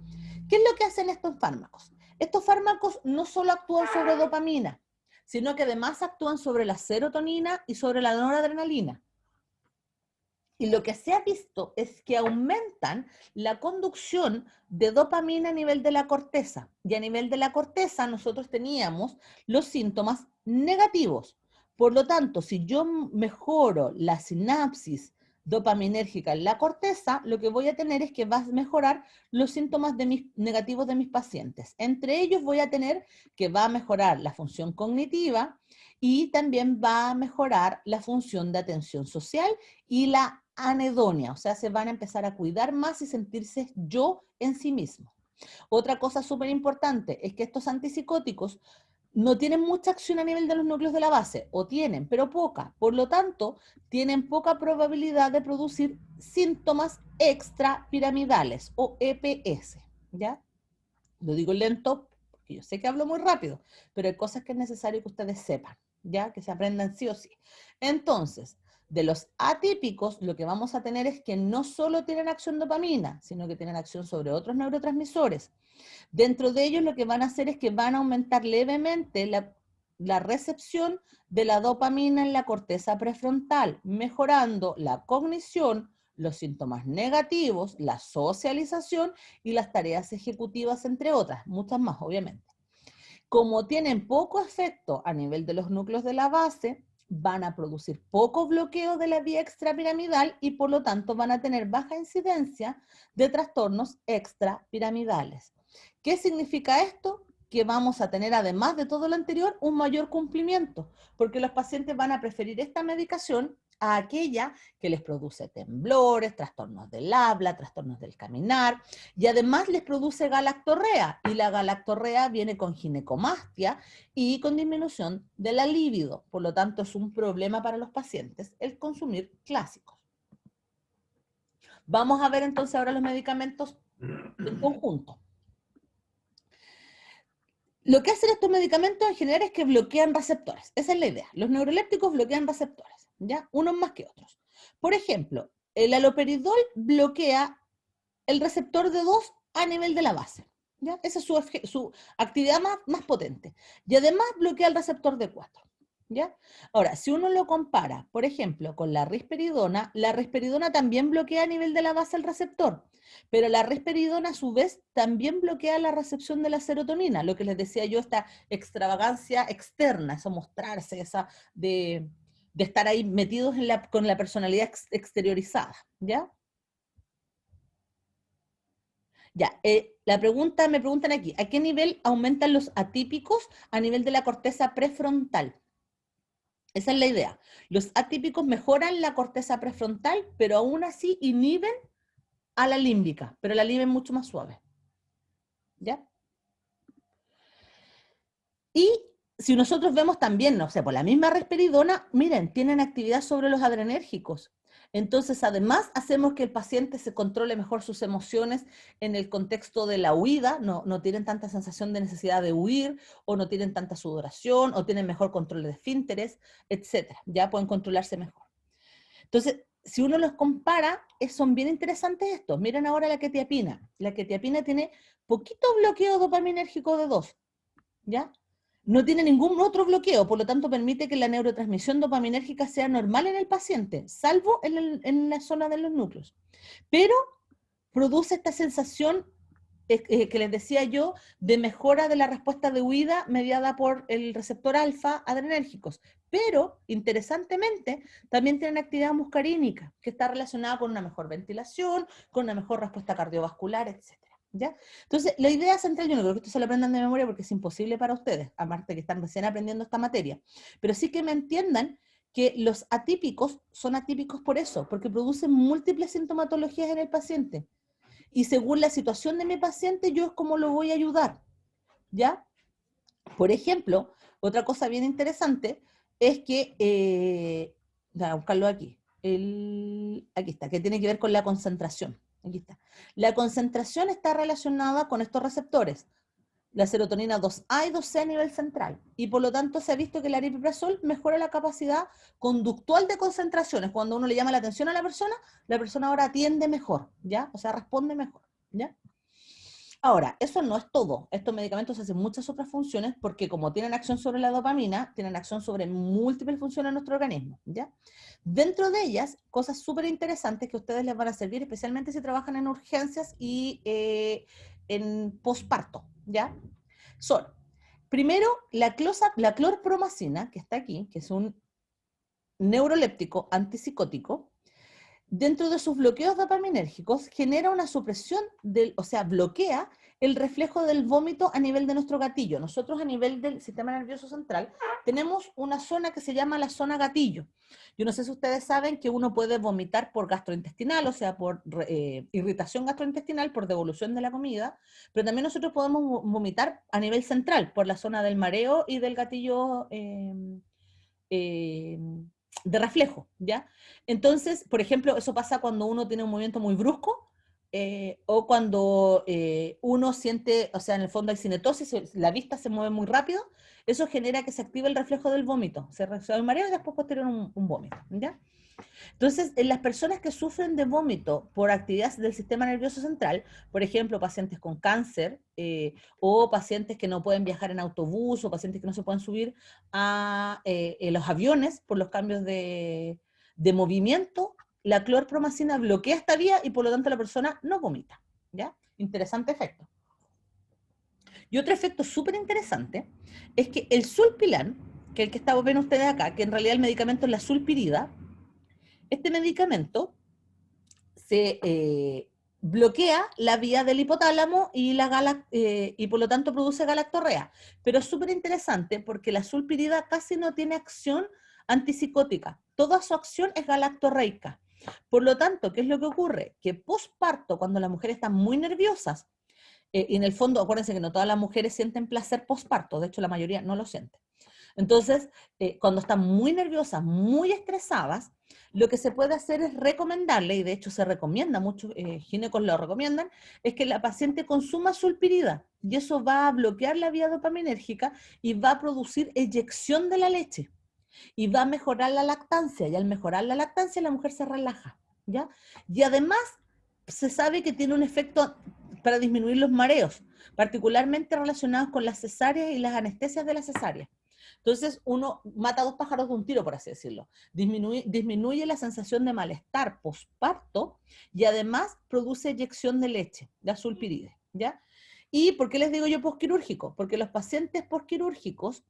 ¿Qué es lo que hacen estos fármacos? Estos fármacos no solo actúan sobre dopamina, sino que además actúan sobre la serotonina y sobre la noradrenalina. Y lo que se ha visto es que aumentan la conducción de dopamina a nivel de la corteza. Y a nivel de la corteza nosotros teníamos los síntomas negativos. Por lo tanto, si yo mejoro la sinapsis dopaminérgica en la corteza, lo que voy a tener es que va a mejorar los síntomas negativos de mis pacientes. Entre ellos voy a tener que va a mejorar la función cognitiva y también va a mejorar la función de atención social y la anedonia, o sea, se van a empezar a cuidar más y sentirse yo en sí mismo. Otra cosa súper importante es que estos antipsicóticos no tienen mucha acción a nivel de los núcleos de la base, o tienen, pero poca. Por lo tanto, tienen poca probabilidad de producir síntomas extrapiramidales o EPS, ¿ya? Lo digo lento porque yo sé que hablo muy rápido, pero hay cosas que es necesario que ustedes sepan, ya que se aprendan sí o sí. Entonces, de los atípicos, lo que vamos a tener es que no solo tienen acción dopamina, sino que tienen acción sobre otros neurotransmisores. Dentro de ellos lo que van a hacer es que van a aumentar levemente la recepción de la dopamina en la corteza prefrontal, mejorando la cognición, los síntomas negativos, la socialización y las tareas ejecutivas, entre otras, muchas más, obviamente. Como tienen poco efecto a nivel de los núcleos de la base, van a producir poco bloqueo de la vía extrapiramidal y por lo tanto van a tener baja incidencia de trastornos extrapiramidales. ¿Qué significa esto? Que vamos a tener, además de todo lo anterior, un mayor cumplimiento, porque los pacientes van a preferir esta medicación a aquella que les produce temblores, trastornos del habla, trastornos del caminar, y además les produce galactorrea, y la galactorrea viene con ginecomastia y con disminución de la libido. Por lo tanto, es un problema para los pacientes el consumir clásicos. Vamos a ver entonces ahora los medicamentos en conjunto. Lo que hacen estos medicamentos en general es que bloquean receptores. Esa es la idea. Los neurolépticos bloquean receptores, ¿ya? Unos más que otros. Por ejemplo, el haloperidol bloquea el receptor de 2 a nivel de la base, ¿ya? Esa es su actividad más potente. Y además bloquea el receptor de 4, ¿ya? Ahora, si uno lo compara, por ejemplo, con la risperidona también bloquea a nivel de la base el receptor, pero la risperidona a su vez también bloquea la recepción de la serotonina, lo que les decía yo, esta extravagancia externa, eso mostrarse, esa de estar ahí metidos con la personalidad exteriorizada, ¿ya? Ya, me preguntan aquí, ¿a qué nivel aumentan los atípicos? A nivel de la corteza prefrontal. Esa es la idea. Los atípicos mejoran la corteza prefrontal, pero aún así inhiben a la límbica, pero la límbica es mucho más suave. ¿Ya? Y si nosotros vemos también, no sé, por la misma risperidona, miren, tienen actividad sobre los adrenérgicos. Entonces, además, hacemos que el paciente se controle mejor sus emociones en el contexto de la huida, no tienen tanta sensación de necesidad de huir, o no tienen tanta sudoración, o tienen mejor control de esfínteres, etcétera. Ya pueden controlarse mejor. Entonces, si uno los compara, son bien interesantes estos. Miren ahora la quetiapina. La quetiapina tiene poquito bloqueo dopaminérgico de 2, ¿ya? No tiene ningún otro bloqueo, por lo tanto permite que la neurotransmisión dopaminérgica sea normal en el paciente, salvo en la zona de los núcleos. Pero produce esta sensación que les decía yo, de mejora de la respuesta de huida mediada por el receptor alfa adrenérgicos. Pero, interesantemente, también tienen actividad muscarínica, que está relacionada con una mejor ventilación, con una mejor respuesta cardiovascular, etc. ¿Ya? Entonces, la idea central, yo no creo que ustedes se lo aprendan de memoria porque es imposible para ustedes, aparte que están recién aprendiendo esta materia, pero sí que me entiendan que los atípicos son atípicos por eso, porque producen múltiples sintomatologías en el paciente. Y según la situación de mi paciente, yo es como lo voy a ayudar, ¿ya? Por ejemplo, otra cosa bien interesante es que, voy a buscarlo aquí, aquí está, que tiene que ver con la concentración. Aquí está. La concentración está relacionada con estos receptores, la serotonina 2A y 2C a nivel central, y por lo tanto se ha visto que el aripiprazol mejora la capacidad conductual de concentraciones. Cuando uno le llama la atención a la persona ahora atiende mejor, ¿ya? O sea, responde mejor, ¿ya? Ahora, eso no es todo. Estos medicamentos hacen muchas otras funciones porque como tienen acción sobre la dopamina, tienen acción sobre múltiples funciones en nuestro organismo, ¿ya? Dentro de ellas, cosas súper interesantes que a ustedes les van a servir, especialmente si trabajan en urgencias y en posparto, ¿ya? Son, primero, la clorpromacina, que está aquí, que es un neuroléptico antipsicótico. Dentro de sus bloqueos dopaminérgicos, genera una supresión o sea, bloquea el reflejo del vómito a nivel de nuestro gatillo. Nosotros a nivel del sistema nervioso central tenemos una zona que se llama la zona gatillo. Yo no sé si ustedes saben que uno puede vomitar por gastrointestinal, o sea, por irritación gastrointestinal, por devolución de la comida, pero también nosotros podemos vomitar a nivel central, por la zona del mareo y del gatillo de reflejo, ¿ya? Entonces, por ejemplo, eso pasa cuando uno tiene un movimiento muy brusco, o cuando uno siente, o sea, en el fondo hay cinetosis, la vista se mueve muy rápido, eso genera que se active el reflejo del vómito, se reacciona el mareo y después posterior un vómito, ¿ya? Entonces, en las personas que sufren de vómito por actividades del sistema nervioso central, por ejemplo, pacientes con cáncer, o pacientes que no pueden viajar en autobús, o pacientes que no se pueden subir a los aviones por los cambios de movimiento, la clorpromacina bloquea esta vía y por lo tanto la persona no vomita, ¿ya? Interesante efecto. Y otro efecto súper interesante es que el sulpilam, que es el que ven ustedes acá, que en realidad el medicamento es la sulpirida, este medicamento se bloquea la vía del hipotálamo y, y por lo tanto produce galactorrea. Pero es súper interesante porque la sulpirida casi no tiene acción antipsicótica. Toda su acción es galactorreica. Por lo tanto, ¿qué es lo que ocurre? Que postparto, cuando las mujeres están muy nerviosas, y en el fondo, acuérdense que no todas las mujeres sienten placer postparto, de hecho la mayoría no lo siente. Entonces, cuando están muy nerviosas, muy estresadas, lo que se puede hacer es recomendarle, y de hecho se recomienda, muchos ginecos lo recomiendan, es que la paciente consuma sulpirida, y eso va a bloquear la vía dopaminérgica y va a producir eyección de la leche, y va a mejorar la lactancia, y al mejorar la lactancia la mujer se relaja, ¿ya? Y además se sabe que tiene un efecto para disminuir los mareos, particularmente relacionados con las cesáreas y las anestesias de la cesárea. Entonces, uno mata dos pájaros de un tiro, por así decirlo. Disminuye la sensación de malestar posparto y además produce eyección de leche, de sulpiride, ¿ya? ¿Y por qué les digo yo posquirúrgico? Porque los pacientes posquirúrgicos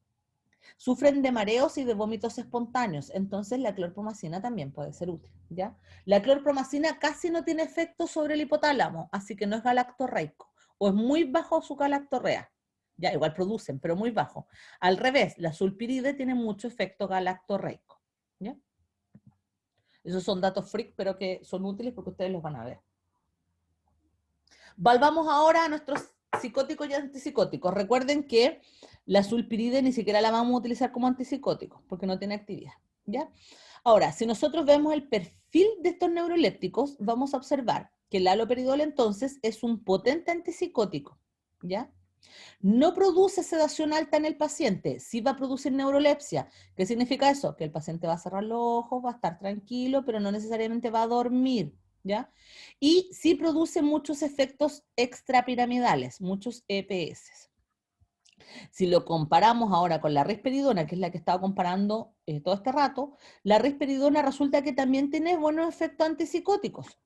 sufren de mareos y de vómitos espontáneos, entonces la clorpromacina también puede ser útil, ¿ya? La clorpromacina casi no tiene efecto sobre el hipotálamo, así que no es galactorreico, o es muy bajo su galactorrea. Ya, igual producen, pero muy bajo. Al revés, la sulpiride tiene mucho efecto galactorreico, ¿ya? Esos son datos freak, pero que son útiles porque ustedes los van a ver. Volvamos ahora a nuestros psicóticos y antipsicóticos. Recuerden que la sulpiride ni siquiera la vamos a utilizar como antipsicótico, porque no tiene actividad, ¿ya? Ahora, si nosotros vemos el perfil de estos neurolépticos, vamos a observar que el haloperidol entonces es un potente antipsicótico, ¿ya? No produce sedación alta en el paciente, sí va a producir neurolepsia. ¿Qué significa eso? Que el paciente va a cerrar los ojos, va a estar tranquilo, pero no necesariamente va a dormir, ¿ya? Y sí produce muchos efectos extrapiramidales, muchos EPS. Si lo comparamos ahora con la risperidona, que es la que estaba comparando todo este rato, la risperidona resulta que también tiene buenos efectos antipsicóticos,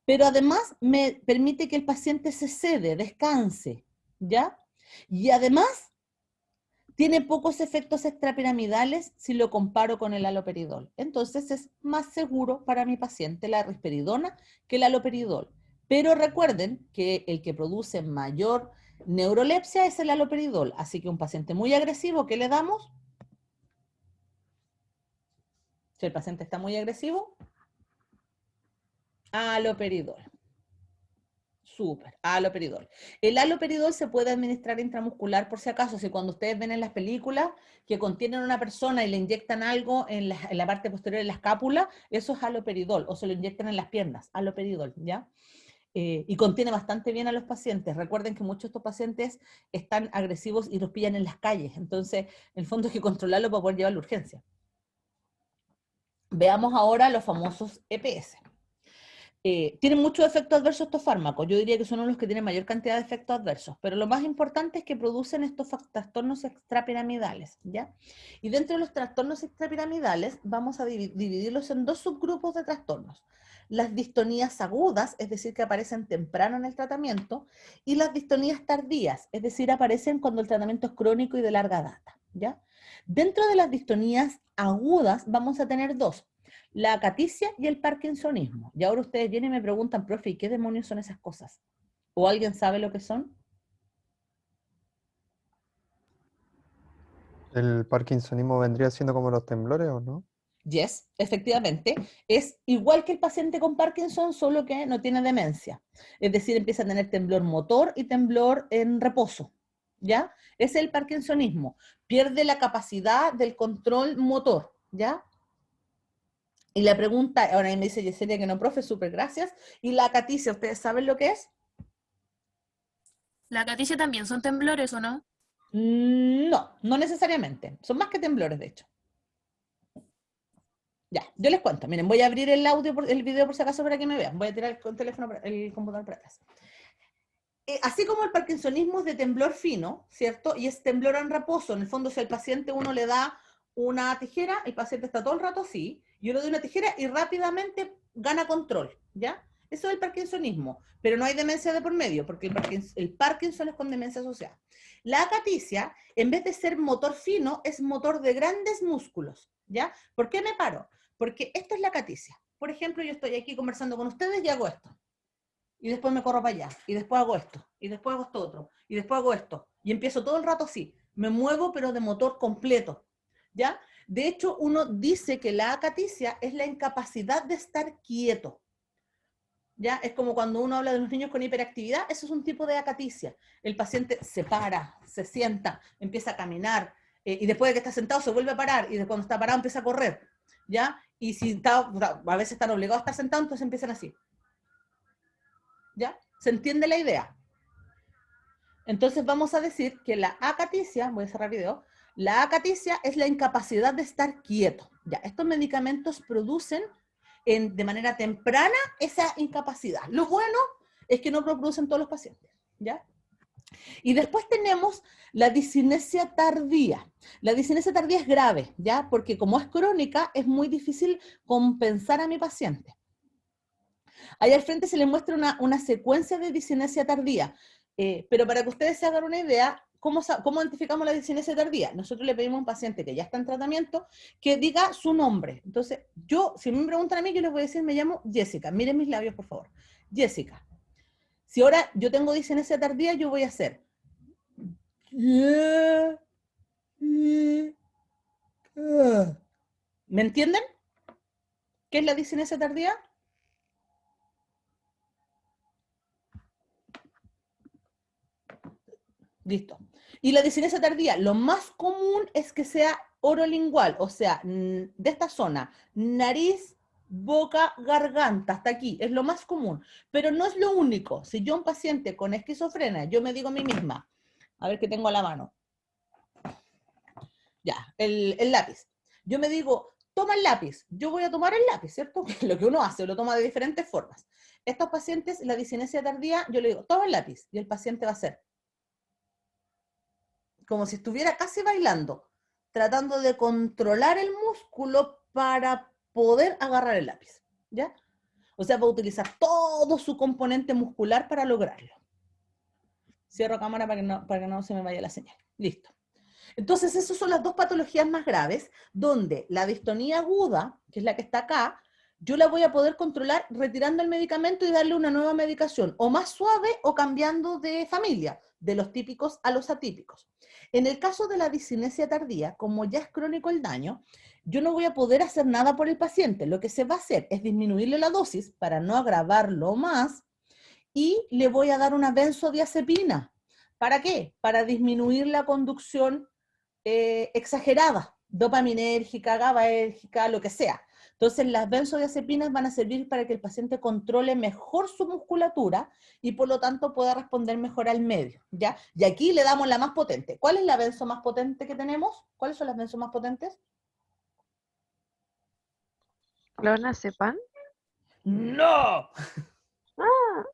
pero además me permite que el paciente se sede, descanse, ¿ya? Y además tiene pocos efectos extrapiramidales si lo comparo con el haloperidol. Entonces es más seguro para mi paciente la risperidona que el haloperidol. Pero recuerden que el que produce mayor neurolepsia es el haloperidol. Así que un paciente muy agresivo, ¿qué le damos? Si el paciente está muy agresivo, haloperidol. Súper, haloperidol. El haloperidol se puede administrar intramuscular por si acaso, si cuando ustedes ven en las películas que contienen a una persona y le inyectan algo en la parte posterior de la escápula, eso es haloperidol, o se lo inyectan en las piernas, haloperidol, ¿ya? Y contiene bastante bien a los pacientes. Recuerden que muchos de estos pacientes están agresivos y los pillan en las calles, entonces en el fondo hay que controlarlo para poder llevar la urgencia. Veamos ahora los famosos EPS. Tienen muchos efectos adversos estos fármacos. Yo diría que son los que tienen mayor cantidad de efectos adversos, pero lo más importante es que producen estos trastornos extrapiramidales, ¿ya? Y dentro de los trastornos extrapiramidales vamos a dividirlos en dos subgrupos de trastornos. Las distonías agudas, es decir, que aparecen temprano en el tratamiento, y las distonías tardías, es decir, aparecen cuando el tratamiento es crónico y de larga data, ¿ya? Dentro de las distonías agudas vamos a tener dos: la acaticia y el parkinsonismo. Y ahora ustedes vienen y me preguntan, profe, ¿y qué demonios son esas cosas? ¿O alguien sabe lo que son? ¿El parkinsonismo vendría siendo como los temblores o no? Yes, efectivamente. Es igual que el paciente con Parkinson, solo que no tiene demencia. Es decir, empieza a tener temblor motor y temblor en reposo. ¿Ya? Es el parkinsonismo. Pierde la capacidad del control motor. ¿Ya? Y la pregunta, ahora me dice Yesenia que no, profe, súper gracias. Y la acaticia, ¿ustedes saben lo que es? ¿La caticia también son temblores o no? No, no necesariamente. Son más que temblores, de hecho. Ya, yo les cuento. Miren, voy a abrir el audio, el video por si acaso para que me vean. Voy a tirar el teléfono, el computador para atrás. Así como el parkinsonismo es de temblor fino, ¿cierto? Y es temblor en reposo. En el fondo, si al paciente uno le da una tijera, el paciente está todo el rato así, yo le doy una tijera y rápidamente gana control, ¿ya? Eso es el parkinsonismo, pero no hay demencia de por medio, porque el Parkinson es con demencia asociada. La acaticia, en vez de ser motor fino, es motor de grandes músculos, ¿ya? ¿Por qué me paro? Porque esto es la acaticia. Por ejemplo, yo estoy aquí conversando con ustedes y hago esto. Y después me corro para allá, y después hago esto, y después hago esto otro, y después hago esto. Y empiezo todo el rato así. Me muevo, pero de motor completo, ¿ya? De hecho, uno dice que la acaticia es la incapacidad de estar quieto, ¿ya? Es como cuando uno habla de los niños con hiperactividad, eso es un tipo de acaticia. El paciente se para, se sienta, empieza a caminar, y después de que está sentado se vuelve a parar, y de cuando está parado empieza a correr, ¿ya? Y si está, a veces están obligados a estar sentados, entonces empiezan así. ¿Ya? ¿Se entiende la idea? Entonces vamos a decir que la acaticia, voy a cerrar el video, la acaticia es la incapacidad de estar quieto. ¿Ya? Estos medicamentos producen de manera temprana esa incapacidad. Lo bueno es que no lo producen todos los pacientes. ¿Ya? Y después tenemos la discinesia tardía. La discinesia tardía es grave, ¿ya? Porque como es crónica, es muy difícil compensar a mi paciente. Ahí al frente se les muestra una secuencia de discinesia tardía, pero para que ustedes se hagan una idea, ¿cómo identificamos la discinesia tardía? Nosotros le pedimos a un paciente que ya está en tratamiento que diga su nombre. Entonces, si me preguntan a mí, yo les voy a decir, me llamo Jessica. Miren mis labios, por favor. Jessica. Si ahora yo tengo discinesia tardía, yo voy a hacer... ¿Me entienden? ¿Qué es la discinesia tardía? Listo. Y la discinesia tardía, lo más común es que sea orolingual, o sea, de esta zona, nariz, boca, garganta, hasta aquí, es lo más común. Pero no es lo único. Si yo a un paciente con esquizofrenia, yo me digo a mí misma, a ver qué tengo a la mano. Ya, el lápiz. Yo me digo, toma el lápiz. Yo voy a tomar el lápiz, ¿cierto? Lo que uno hace, lo toma de diferentes formas. Estos pacientes, la discinesia tardía, yo le digo, toma el lápiz. Y el paciente va a hacer como si estuviera casi bailando, tratando de controlar el músculo para poder agarrar el lápiz, ¿ya? O sea, va a utilizar todo su componente muscular para lograrlo. Cierro cámara para que no se me vaya la señal. Listo. Entonces, esas son las dos patologías más graves, donde la distonía aguda, que es la que está acá, yo la voy a poder controlar retirando el medicamento y darle una nueva medicación, o más suave o cambiando de familia, de los típicos a los atípicos. En el caso de la discinesia tardía, como ya es crónico el daño, yo no voy a poder hacer nada por el paciente. Lo que se va a hacer es disminuirle la dosis para no agravarlo más y le voy a dar una benzodiazepina. ¿Para qué? Para disminuir la conducción exagerada, dopaminérgica, GABAérgica, lo que sea. Entonces, las benzodiazepinas van a servir para que el paciente controle mejor su musculatura y por lo tanto pueda responder mejor al medio, ¿ya? Y aquí le damos la más potente. ¿Cuál es la benzo más potente que tenemos? ¿Cuáles son las benzos más potentes? ¿Clonazepam? ¡No! Ah,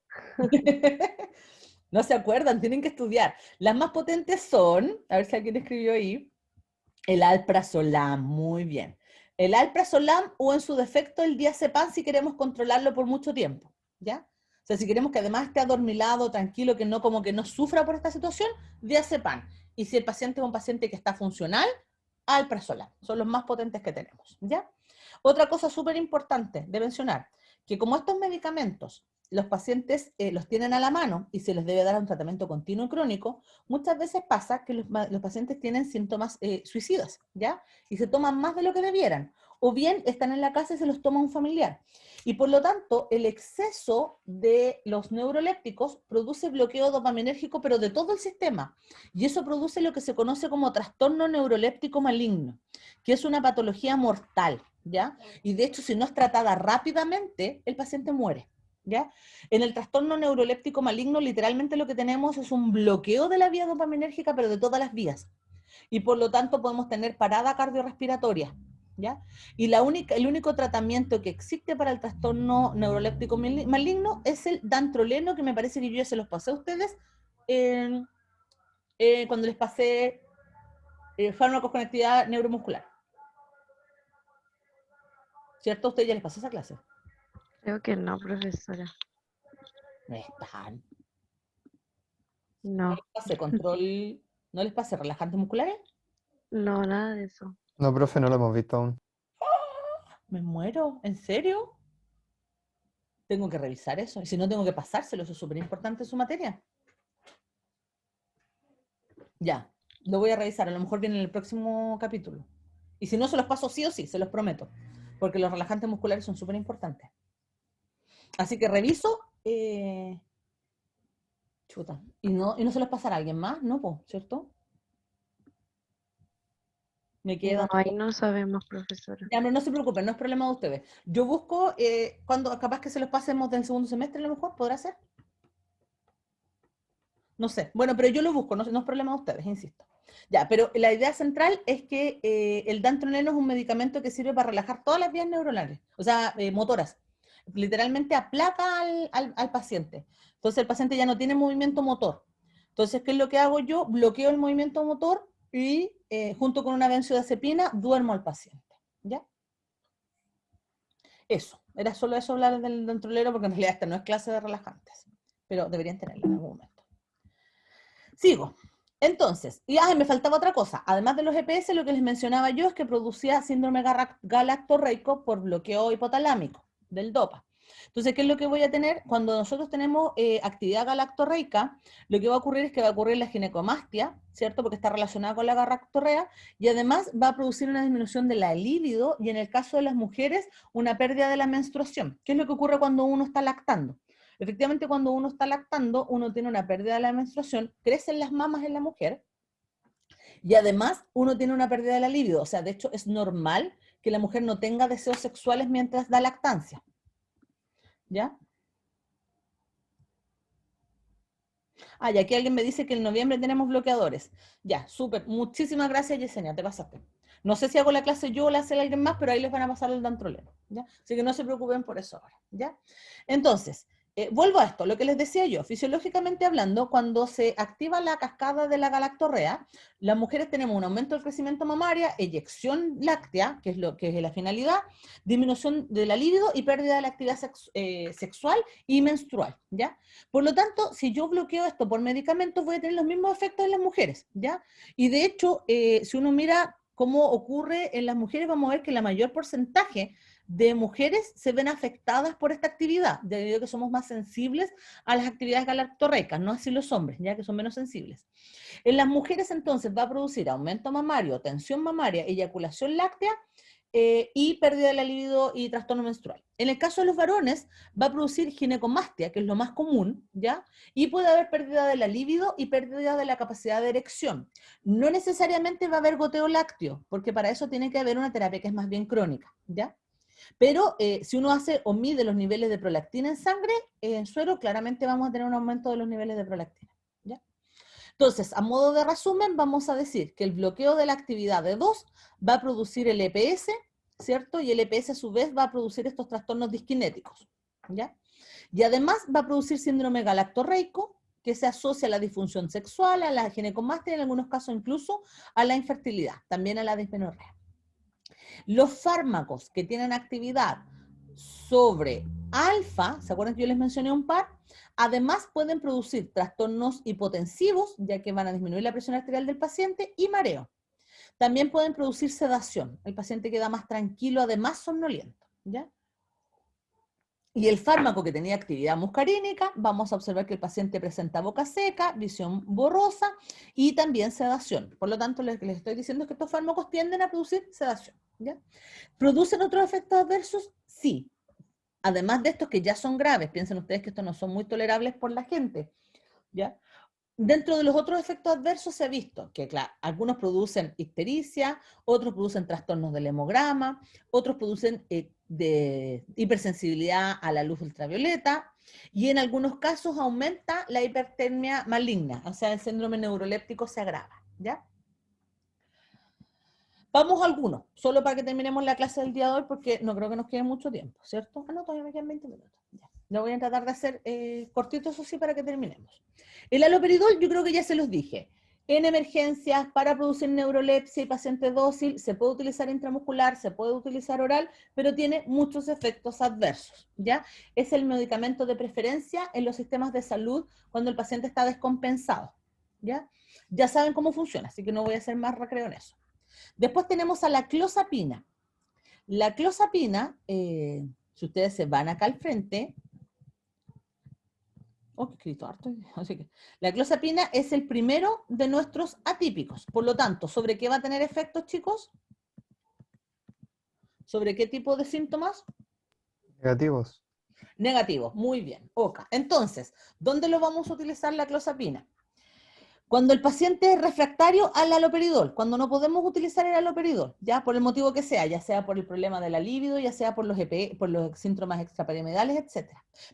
No se acuerdan, tienen que estudiar. Las más potentes son, a ver si alguien escribió ahí, el alprazolam, muy bien. El alprazolam o en su defecto el diazepam si queremos controlarlo por mucho tiempo, ¿ya? O sea, si queremos que además esté adormilado, tranquilo, que no como que no sufra por esta situación, diazepam. Y si el paciente es un paciente que está funcional, alprazolam. Son los más potentes que tenemos, ¿ya? Otra cosa súper importante de mencionar, que como estos medicamentos los pacientes los tienen a la mano y se les debe dar un tratamiento continuo y crónico, muchas veces pasa que los pacientes tienen síntomas suicidas, ¿ya? Y se toman más de lo que debieran. O bien están en la casa y se los toma un familiar. Y por lo tanto, el exceso de los neurolépticos produce bloqueo dopaminérgico, pero de todo el sistema. Y eso produce lo que se conoce como trastorno neuroléptico maligno, que es una patología mortal, ¿ya? Y de hecho, si no es tratada rápidamente, el paciente muere, ¿ya? En el trastorno neuroléptico maligno, literalmente lo que tenemos es un bloqueo de la vía dopaminérgica, pero de todas las vías. Y por lo tanto podemos tener parada cardiorrespiratoria, ¿ya? Y el único tratamiento que existe para el trastorno neuroléptico maligno es el dantroleno, que me parece que yo ya se los pasé a ustedes cuando les pasé fármacos con actividad neuromuscular. ¿Cierto? ¿Usted ya les pasó esa clase? Creo que no, profesora. No están. No, ¿No les pasé control? ¿No les pasé relajantes musculares? no, nada de eso. No, profe, no lo hemos visto aún. Me muero, ¿en serio? Tengo que revisar eso. Y si no, tengo que pasárselo. Eso es súper importante en su materia. Ya, lo voy a revisar. A lo mejor viene en el próximo capítulo. Y si no, se los paso sí o sí, se los prometo. Porque los relajantes musculares son súper importantes. Así que reviso. Chuta. ¿Y no se los pasará a alguien más? No, po, ¿cierto? Me queda. No, ahí no sabemos, profesora. Ya, pero no se preocupen, no es problema de ustedes. Yo busco, cuando capaz que se los pasemos del segundo semestre, a lo mejor, ¿podrá ser? No sé. Bueno, pero yo lo busco, no es problema de ustedes, insisto. Ya, pero la idea central es que el dantroleno es un medicamento que sirve para relajar todas las vías neuronales, o sea, motoras. Literalmente aplaca al paciente. Entonces el paciente ya no tiene movimiento motor. Entonces, ¿qué es lo que hago yo? Bloqueo el movimiento motor y junto con una benzodiazepina duermo al paciente. ¿Ya? Eso. Era solo eso hablar del dantrolero porque en realidad esta no es clase de relajantes, pero deberían tenerla en algún momento. Sigo. Entonces, me faltaba otra cosa. Además de los EPS, lo que les mencionaba yo es que producía síndrome galactorreico por bloqueo hipotalámico del DOPA. Entonces, ¿qué es lo que voy a tener? Cuando nosotros tenemos actividad galactorreica, lo que va a ocurrir es que va a ocurrir la ginecomastia, ¿cierto? Porque está relacionada con la galactorrea, y además va a producir una disminución de la libido, y en el caso de las mujeres, una pérdida de la menstruación. ¿Qué es lo que ocurre cuando uno está lactando? Efectivamente, cuando uno está lactando, uno tiene una pérdida de la menstruación, crecen las mamas en la mujer, y además uno tiene una pérdida de la libido. O sea, de hecho, es normal que la mujer no tenga deseos sexuales mientras da lactancia. ¿Ya? Y aquí alguien me dice que en noviembre tenemos bloqueadores. Ya, súper. Muchísimas gracias, Yesenia, te pasaste. No sé si hago la clase yo o la hace alguien más, pero ahí les van a pasar el dantroleno, ¿ya? Así que no se preocupen por eso ahora, ¿ya? Entonces, vuelvo a esto, lo que les decía yo, fisiológicamente hablando, cuando se activa la cascada de la galactorrea, las mujeres tenemos un aumento del crecimiento mamario, eyección láctea, que es la finalidad, disminución de la libido y pérdida de la actividad sexual y menstrual, ¿ya? Por lo tanto, si yo bloqueo esto por medicamentos, voy a tener los mismos efectos en las mujeres, ¿ya? Y de hecho, si uno mira cómo ocurre en las mujeres, vamos a ver que la mayor porcentaje de mujeres se ven afectadas por esta actividad, debido a que somos más sensibles a las actividades galactorreicas, no así los hombres, ya que son menos sensibles. En las mujeres entonces va a producir aumento mamario, tensión mamaria, eyaculación láctea, y pérdida de la libido y trastorno menstrual. En el caso de los varones, va a producir ginecomastia, que es lo más común, ¿ya? Y puede haber pérdida de la libido y pérdida de la capacidad de erección. No necesariamente va a haber goteo lácteo, porque para eso tiene que haber una terapia que es más bien crónica, ¿ya? Pero si uno hace o mide los niveles de prolactina en sangre, en suero, claramente vamos a tener un aumento de los niveles de prolactina, ¿ya? Entonces, a modo de resumen, vamos a decir que el bloqueo de la actividad de 2 va a producir el EPS, ¿cierto? Y el EPS a su vez va a producir estos trastornos disquinéticos, ¿ya? Y además va a producir síndrome galactorreico, que se asocia a la disfunción sexual, a la ginecomastia y en algunos casos incluso a la infertilidad, también a la dismenorrea. Los fármacos que tienen actividad sobre alfa, ¿se acuerdan que yo les mencioné un par? Además pueden producir trastornos hipotensivos, ya que van a disminuir la presión arterial del paciente, y mareo. También pueden producir sedación. El paciente queda más tranquilo, además somnoliento, ¿ya? Y el fármaco que tenía actividad muscarínica, vamos a observar que el paciente presenta boca seca, visión borrosa y también sedación. Por lo tanto, lo que les estoy diciendo es que estos fármacos tienden a producir sedación, ¿ya? ¿Producen otros efectos adversos? Sí. Además de estos que ya son graves, piensen ustedes que estos no son muy tolerables por la gente, ¿ya? Dentro de los otros efectos adversos se ha visto que, claro, algunos producen ictericia, otros producen trastornos del hemograma, otros producen de hipersensibilidad a la luz ultravioleta, y en algunos casos aumenta la hipertermia maligna, o sea, el síndrome neuroléptico se agrava, ¿ya? Vamos a algunos, solo para que terminemos la clase del día de hoy, porque no creo que nos quede mucho tiempo, ¿cierto? Ah, no, todavía me quedan 20 minutos. Ya. Lo voy a tratar de hacer cortito, eso sí, para que terminemos. El haloperidol, yo creo que ya se los dije. En emergencias, para producir neurolepsia y paciente dócil, se puede utilizar intramuscular, se puede utilizar oral, pero tiene muchos efectos adversos, ¿ya? Es el medicamento de preferencia en los sistemas de salud cuando el paciente está descompensado, ¿ya? Ya saben cómo funciona, así que no voy a hacer más recreo en eso. Después tenemos a la clozapina. La clozapina, si ustedes se van acá al frente, oh, que he escrito harto, así que la clozapina es el primero de nuestros atípicos. Por lo tanto, ¿sobre qué va a tener efectos, chicos? ¿Sobre qué tipo de síntomas? Negativos. Negativos, muy bien. Oca. Entonces, ¿dónde lo vamos a utilizar la clozapina? Cuando el paciente es refractario al haloperidol, cuando no podemos utilizar el haloperidol, ya por el motivo que sea, ya sea por el problema de la libido, ya sea por los por los síntomas extrapiramidales, etc.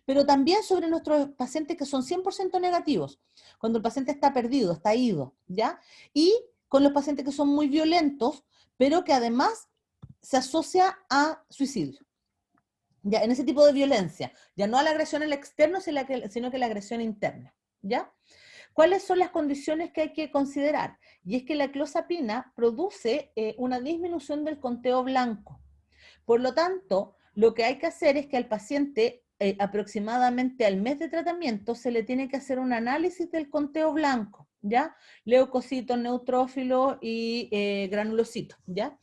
Pero también sobre nuestros pacientes que son 100% negativos, cuando el paciente está perdido, está ido, ¿ya? Y con los pacientes que son muy violentos, pero que además se asocia a suicidio. Ya, en ese tipo de violencia, ya no a la agresión al externo, sino que la agresión interna, ¿ya? ¿Cuáles son las condiciones que hay que considerar? Y es que la clozapina produce una disminución del conteo blanco. Por lo tanto, lo que hay que hacer es que al paciente, aproximadamente al mes de tratamiento, se le tiene que hacer un análisis del conteo blanco, ¿ya? Leucocitos, neutrófilos y granulocitos, ¿ya?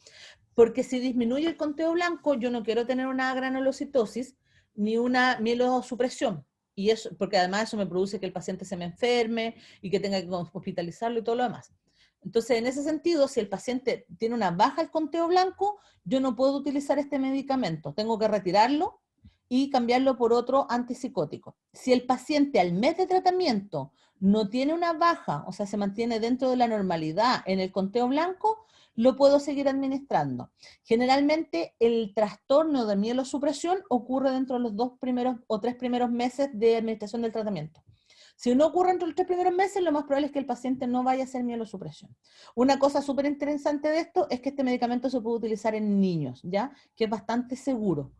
Porque si disminuye el conteo blanco, yo no quiero tener una granulocitosis ni una mielosupresión. Y eso, porque además eso me produce que el paciente se me enferme y que tenga que hospitalizarlo y todo lo demás. Entonces, en ese sentido, si el paciente tiene una baja el conteo blanco, yo no puedo utilizar este medicamento. Tengo que retirarlo y cambiarlo por otro antipsicótico. Si el paciente al mes de tratamiento no tiene una baja, o sea, se mantiene dentro de la normalidad en el conteo blanco, lo puedo seguir administrando. Generalmente el trastorno de mielosupresión ocurre dentro de los 2 primeros o 3 primeros meses de administración del tratamiento. Si no ocurre entre los 3 primeros meses, lo más probable es que el paciente no vaya a hacer mielosupresión. Una cosa súper interesante de esto es que este medicamento se puede utilizar en niños, ¿ya? Que es bastante seguro.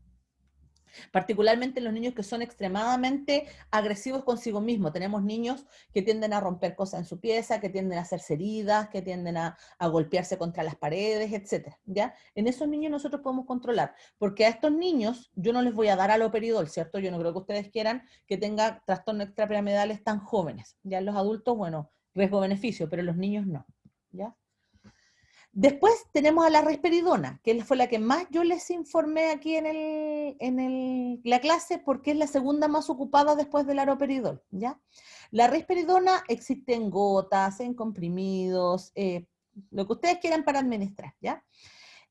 Particularmente los niños que son extremadamente agresivos consigo mismos. Tenemos niños que tienden a romper cosas en su pieza, que tienden a hacerse heridas, que tienden a golpearse contra las paredes, etc. ¿Ya? En esos niños nosotros podemos controlar, porque a estos niños yo no les voy a dar haloperidol, ¿cierto? Yo no creo que ustedes quieran que tenga trastornos extrapiramidales tan jóvenes. Ya en los adultos, bueno, riesgo-beneficio, pero en los niños no. ¿Ya? Después tenemos a la risperidona, que fue la que más yo les informé aquí en la clase, porque es la segunda más ocupada después del haloperidol, ¿ya? La risperidona existe en gotas, en comprimidos, lo que ustedes quieran para administrar, ¿ya?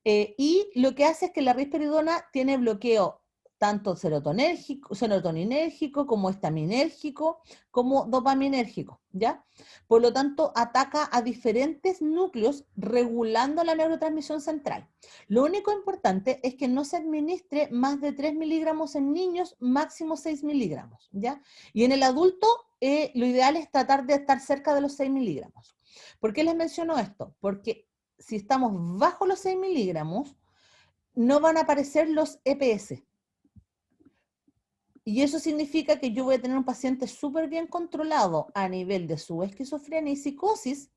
Y lo que hace es que la risperidona tiene bloqueo tanto serotoninérgico como estaminérgico, como dopaminérgico, ¿ya? Por lo tanto, ataca a diferentes núcleos regulando la neurotransmisión central. Lo único importante es que no se administre más de 3 miligramos en niños, máximo 6 miligramos, ¿ya? Y en el adulto, lo ideal es tratar de estar cerca de los 6 miligramos. ¿Por qué les menciono esto? Porque si estamos bajo los 6 miligramos, no van a aparecer los EPS. Y eso significa que yo voy a tener un paciente súper bien controlado a nivel de su esquizofrenia y psicosis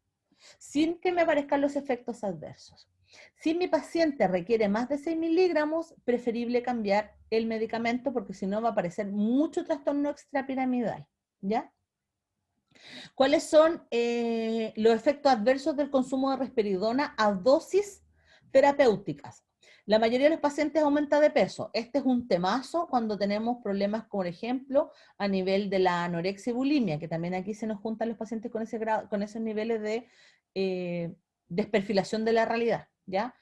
sin que me aparezcan los efectos adversos. Si mi paciente requiere más de 6 miligramos, preferible cambiar el medicamento porque si no va a aparecer mucho trastorno extrapiramidal, ¿ya? ¿Cuáles son los efectos adversos del consumo de risperidona a dosis terapéuticas? La mayoría de los pacientes aumenta de peso. Este es un temazo cuando tenemos problemas, por ejemplo, a nivel de la anorexia y bulimia, que también aquí se nos juntan los pacientes con esos niveles de desperfilación de la realidad, ¿ya?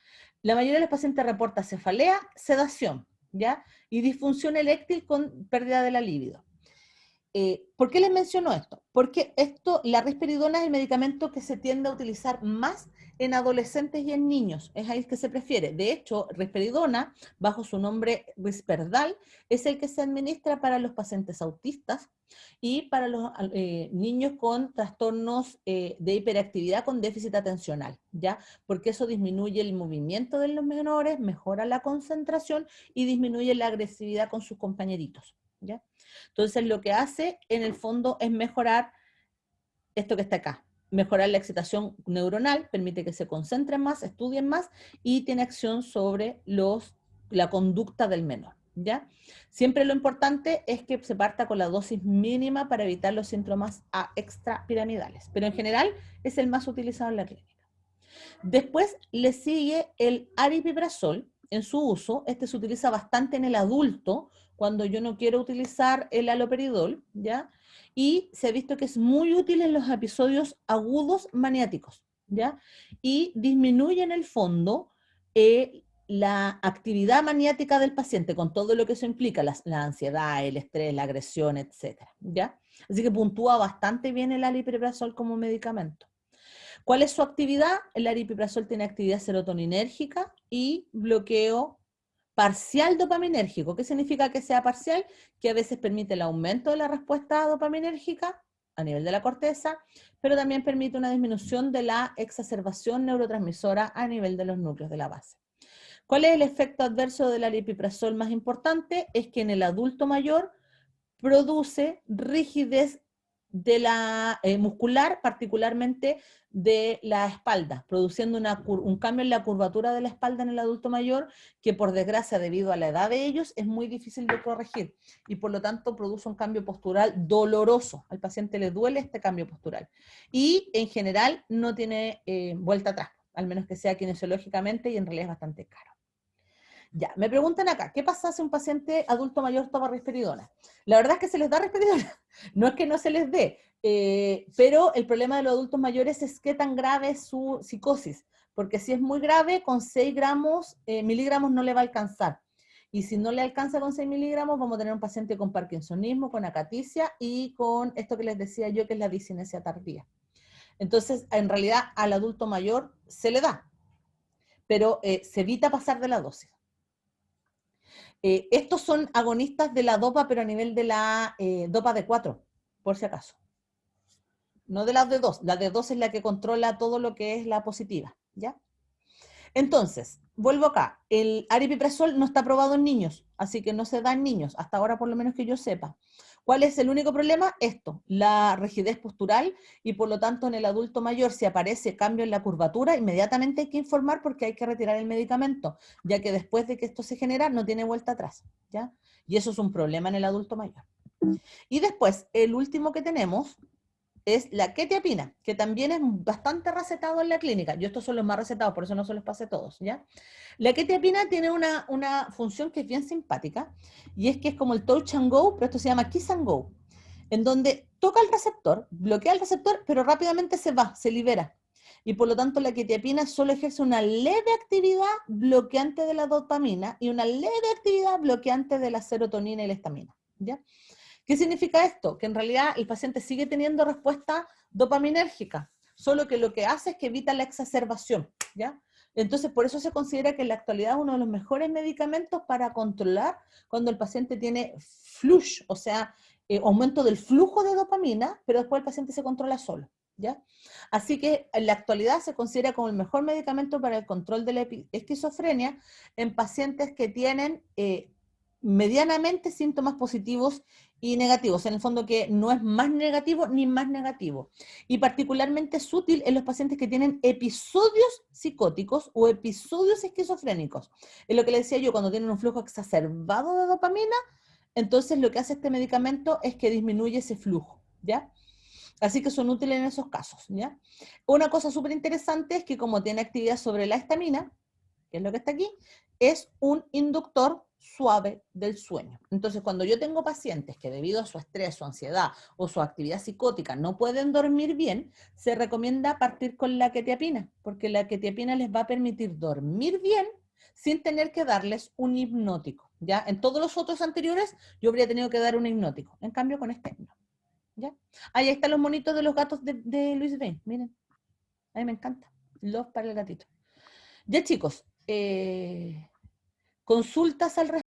La mayoría de los pacientes reporta cefalea, sedación, ¿ya? Y disfunción eréctil con pérdida de la libido. ¿por qué les menciono esto? Porque la risperidona es el medicamento que se tiende a utilizar más en adolescentes y en niños, es ahí que se prefiere. De hecho, risperidona, bajo su nombre Risperdal, es el que se administra para los pacientes autistas y para los niños con trastornos de hiperactividad con déficit atencional, ¿ya? Porque eso disminuye el movimiento de los menores, mejora la concentración y disminuye la agresividad con sus compañeritos, ¿ya? Entonces, lo que hace en el fondo es mejorar esto que está acá, mejorar la excitación neuronal, permite que se concentren más, estudien más y tiene acción sobre la conducta del menor, ¿ya? Siempre lo importante es que se parta con la dosis mínima para evitar los síntomas extrapiramidales, pero en general es el más utilizado en la clínica. Después le sigue el aripiprazol en su uso. Este se utiliza bastante en el adulto cuando yo no quiero utilizar el haloperidol, ¿ya? Y se ha visto que es muy útil en los episodios agudos maniáticos, ¿ya? Y disminuye en el fondo la actividad maniática del paciente con todo lo que eso implica, la ansiedad, el estrés, la agresión, etcétera, ¿ya? Así que puntúa bastante bien el aripiprazol como medicamento. ¿Cuál es su actividad? El aripiprazol tiene actividad serotoninérgica y bloqueo parcial dopaminérgico. ¿Qué significa que sea parcial? Que a veces permite el aumento de la respuesta dopaminérgica a nivel de la corteza, pero también permite una disminución de la exacerbación neurotransmisora a nivel de los núcleos de la base. ¿Cuál es el efecto adverso del aripiprazol más importante? Es que en el adulto mayor produce rigidez de la muscular, particularmente de la espalda, produciendo un cambio en la curvatura de la espalda en el adulto mayor, que por desgracia, debido a la edad de ellos, es muy difícil de corregir y por lo tanto produce un cambio postural doloroso. Al paciente le duele este cambio postural y en general no tiene vuelta atrás, al menos que sea kinesiológicamente, y en realidad es bastante caro. Ya, me preguntan acá, ¿qué pasa si un paciente adulto mayor toma risperidona? La verdad es que se les da risperidona, no es que no se les dé, pero el problema de los adultos mayores es qué tan grave es su psicosis, porque si es muy grave, con 6 miligramos no le va a alcanzar. Y si no le alcanza con 6 miligramos, vamos a tener un paciente con parkinsonismo, con acaticia y con esto que les decía yo, que es la discinesia tardía. Entonces, en realidad, al adulto mayor se le da, pero se evita pasar de la dosis. Estos son agonistas de la dopa, pero a nivel de la dopa de 4, por si acaso. No de la de 2. La de 2 es la que controla todo lo que es la positiva, ¿ya? Entonces, vuelvo acá. El aripiprazol no está aprobado en niños, así que no se da en niños, hasta ahora por lo menos que yo sepa. ¿Cuál es el único problema? Esto, la rigidez postural, y por lo tanto en el adulto mayor, si aparece cambio en la curvatura, inmediatamente hay que informar porque hay que retirar el medicamento, ya que después de que esto se genera no tiene vuelta atrás, ¿ya? Y eso es un problema en el adulto mayor. Y después, el último que tenemos es la quetiapina, que también es bastante recetado en la clínica. Yo estos son los más recetados, por eso no se los pasé todos, ¿ya? La quetiapina tiene una función que es bien simpática, y es que es como el touch and go, pero esto se llama kiss and go, en donde toca el receptor, bloquea el receptor, pero rápidamente se va, se libera. Y por lo tanto la quetiapina solo ejerce una leve actividad bloqueante de la dopamina y una leve actividad bloqueante de la serotonina y la histamina, ¿ya? ¿Qué significa esto? Que en realidad el paciente sigue teniendo respuesta dopaminérgica, solo que lo que hace es que evita la exacerbación, ¿ya? Entonces, por eso se considera que en la actualidad es uno de los mejores medicamentos para controlar cuando el paciente tiene flush, o sea, aumento del flujo de dopamina, pero después el paciente se controla solo, ¿ya? Así que en la actualidad se considera como el mejor medicamento para el control de la esquizofrenia en pacientes que tienen medianamente síntomas positivos y negativos, en el fondo que no es más negativo ni más negativo. Y particularmente es útil en los pacientes que tienen episodios psicóticos o episodios esquizofrénicos. Es lo que le decía yo, cuando tienen un flujo exacerbado de dopamina, entonces lo que hace este medicamento es que disminuye ese flujo, ¿ya? Así que son útiles en esos casos, ¿ya? Una cosa súper interesante es que como tiene actividad sobre la histamina, que es lo que está aquí, es un inductor suave del sueño. Entonces, cuando yo tengo pacientes que debido a su estrés, su ansiedad o su actividad psicótica no pueden dormir bien, se recomienda partir con la quetiapina, porque la quetiapina les va a permitir dormir bien sin tener que darles un hipnótico, ¿ya? En todos los otros anteriores yo habría tenido que dar un hipnótico, en cambio con este no. ¿Ya? Ahí están los monitos de los gatos de Luis B. Miren, a mí me encanta. Los para el gatito. Ya chicos, consultas al respecto.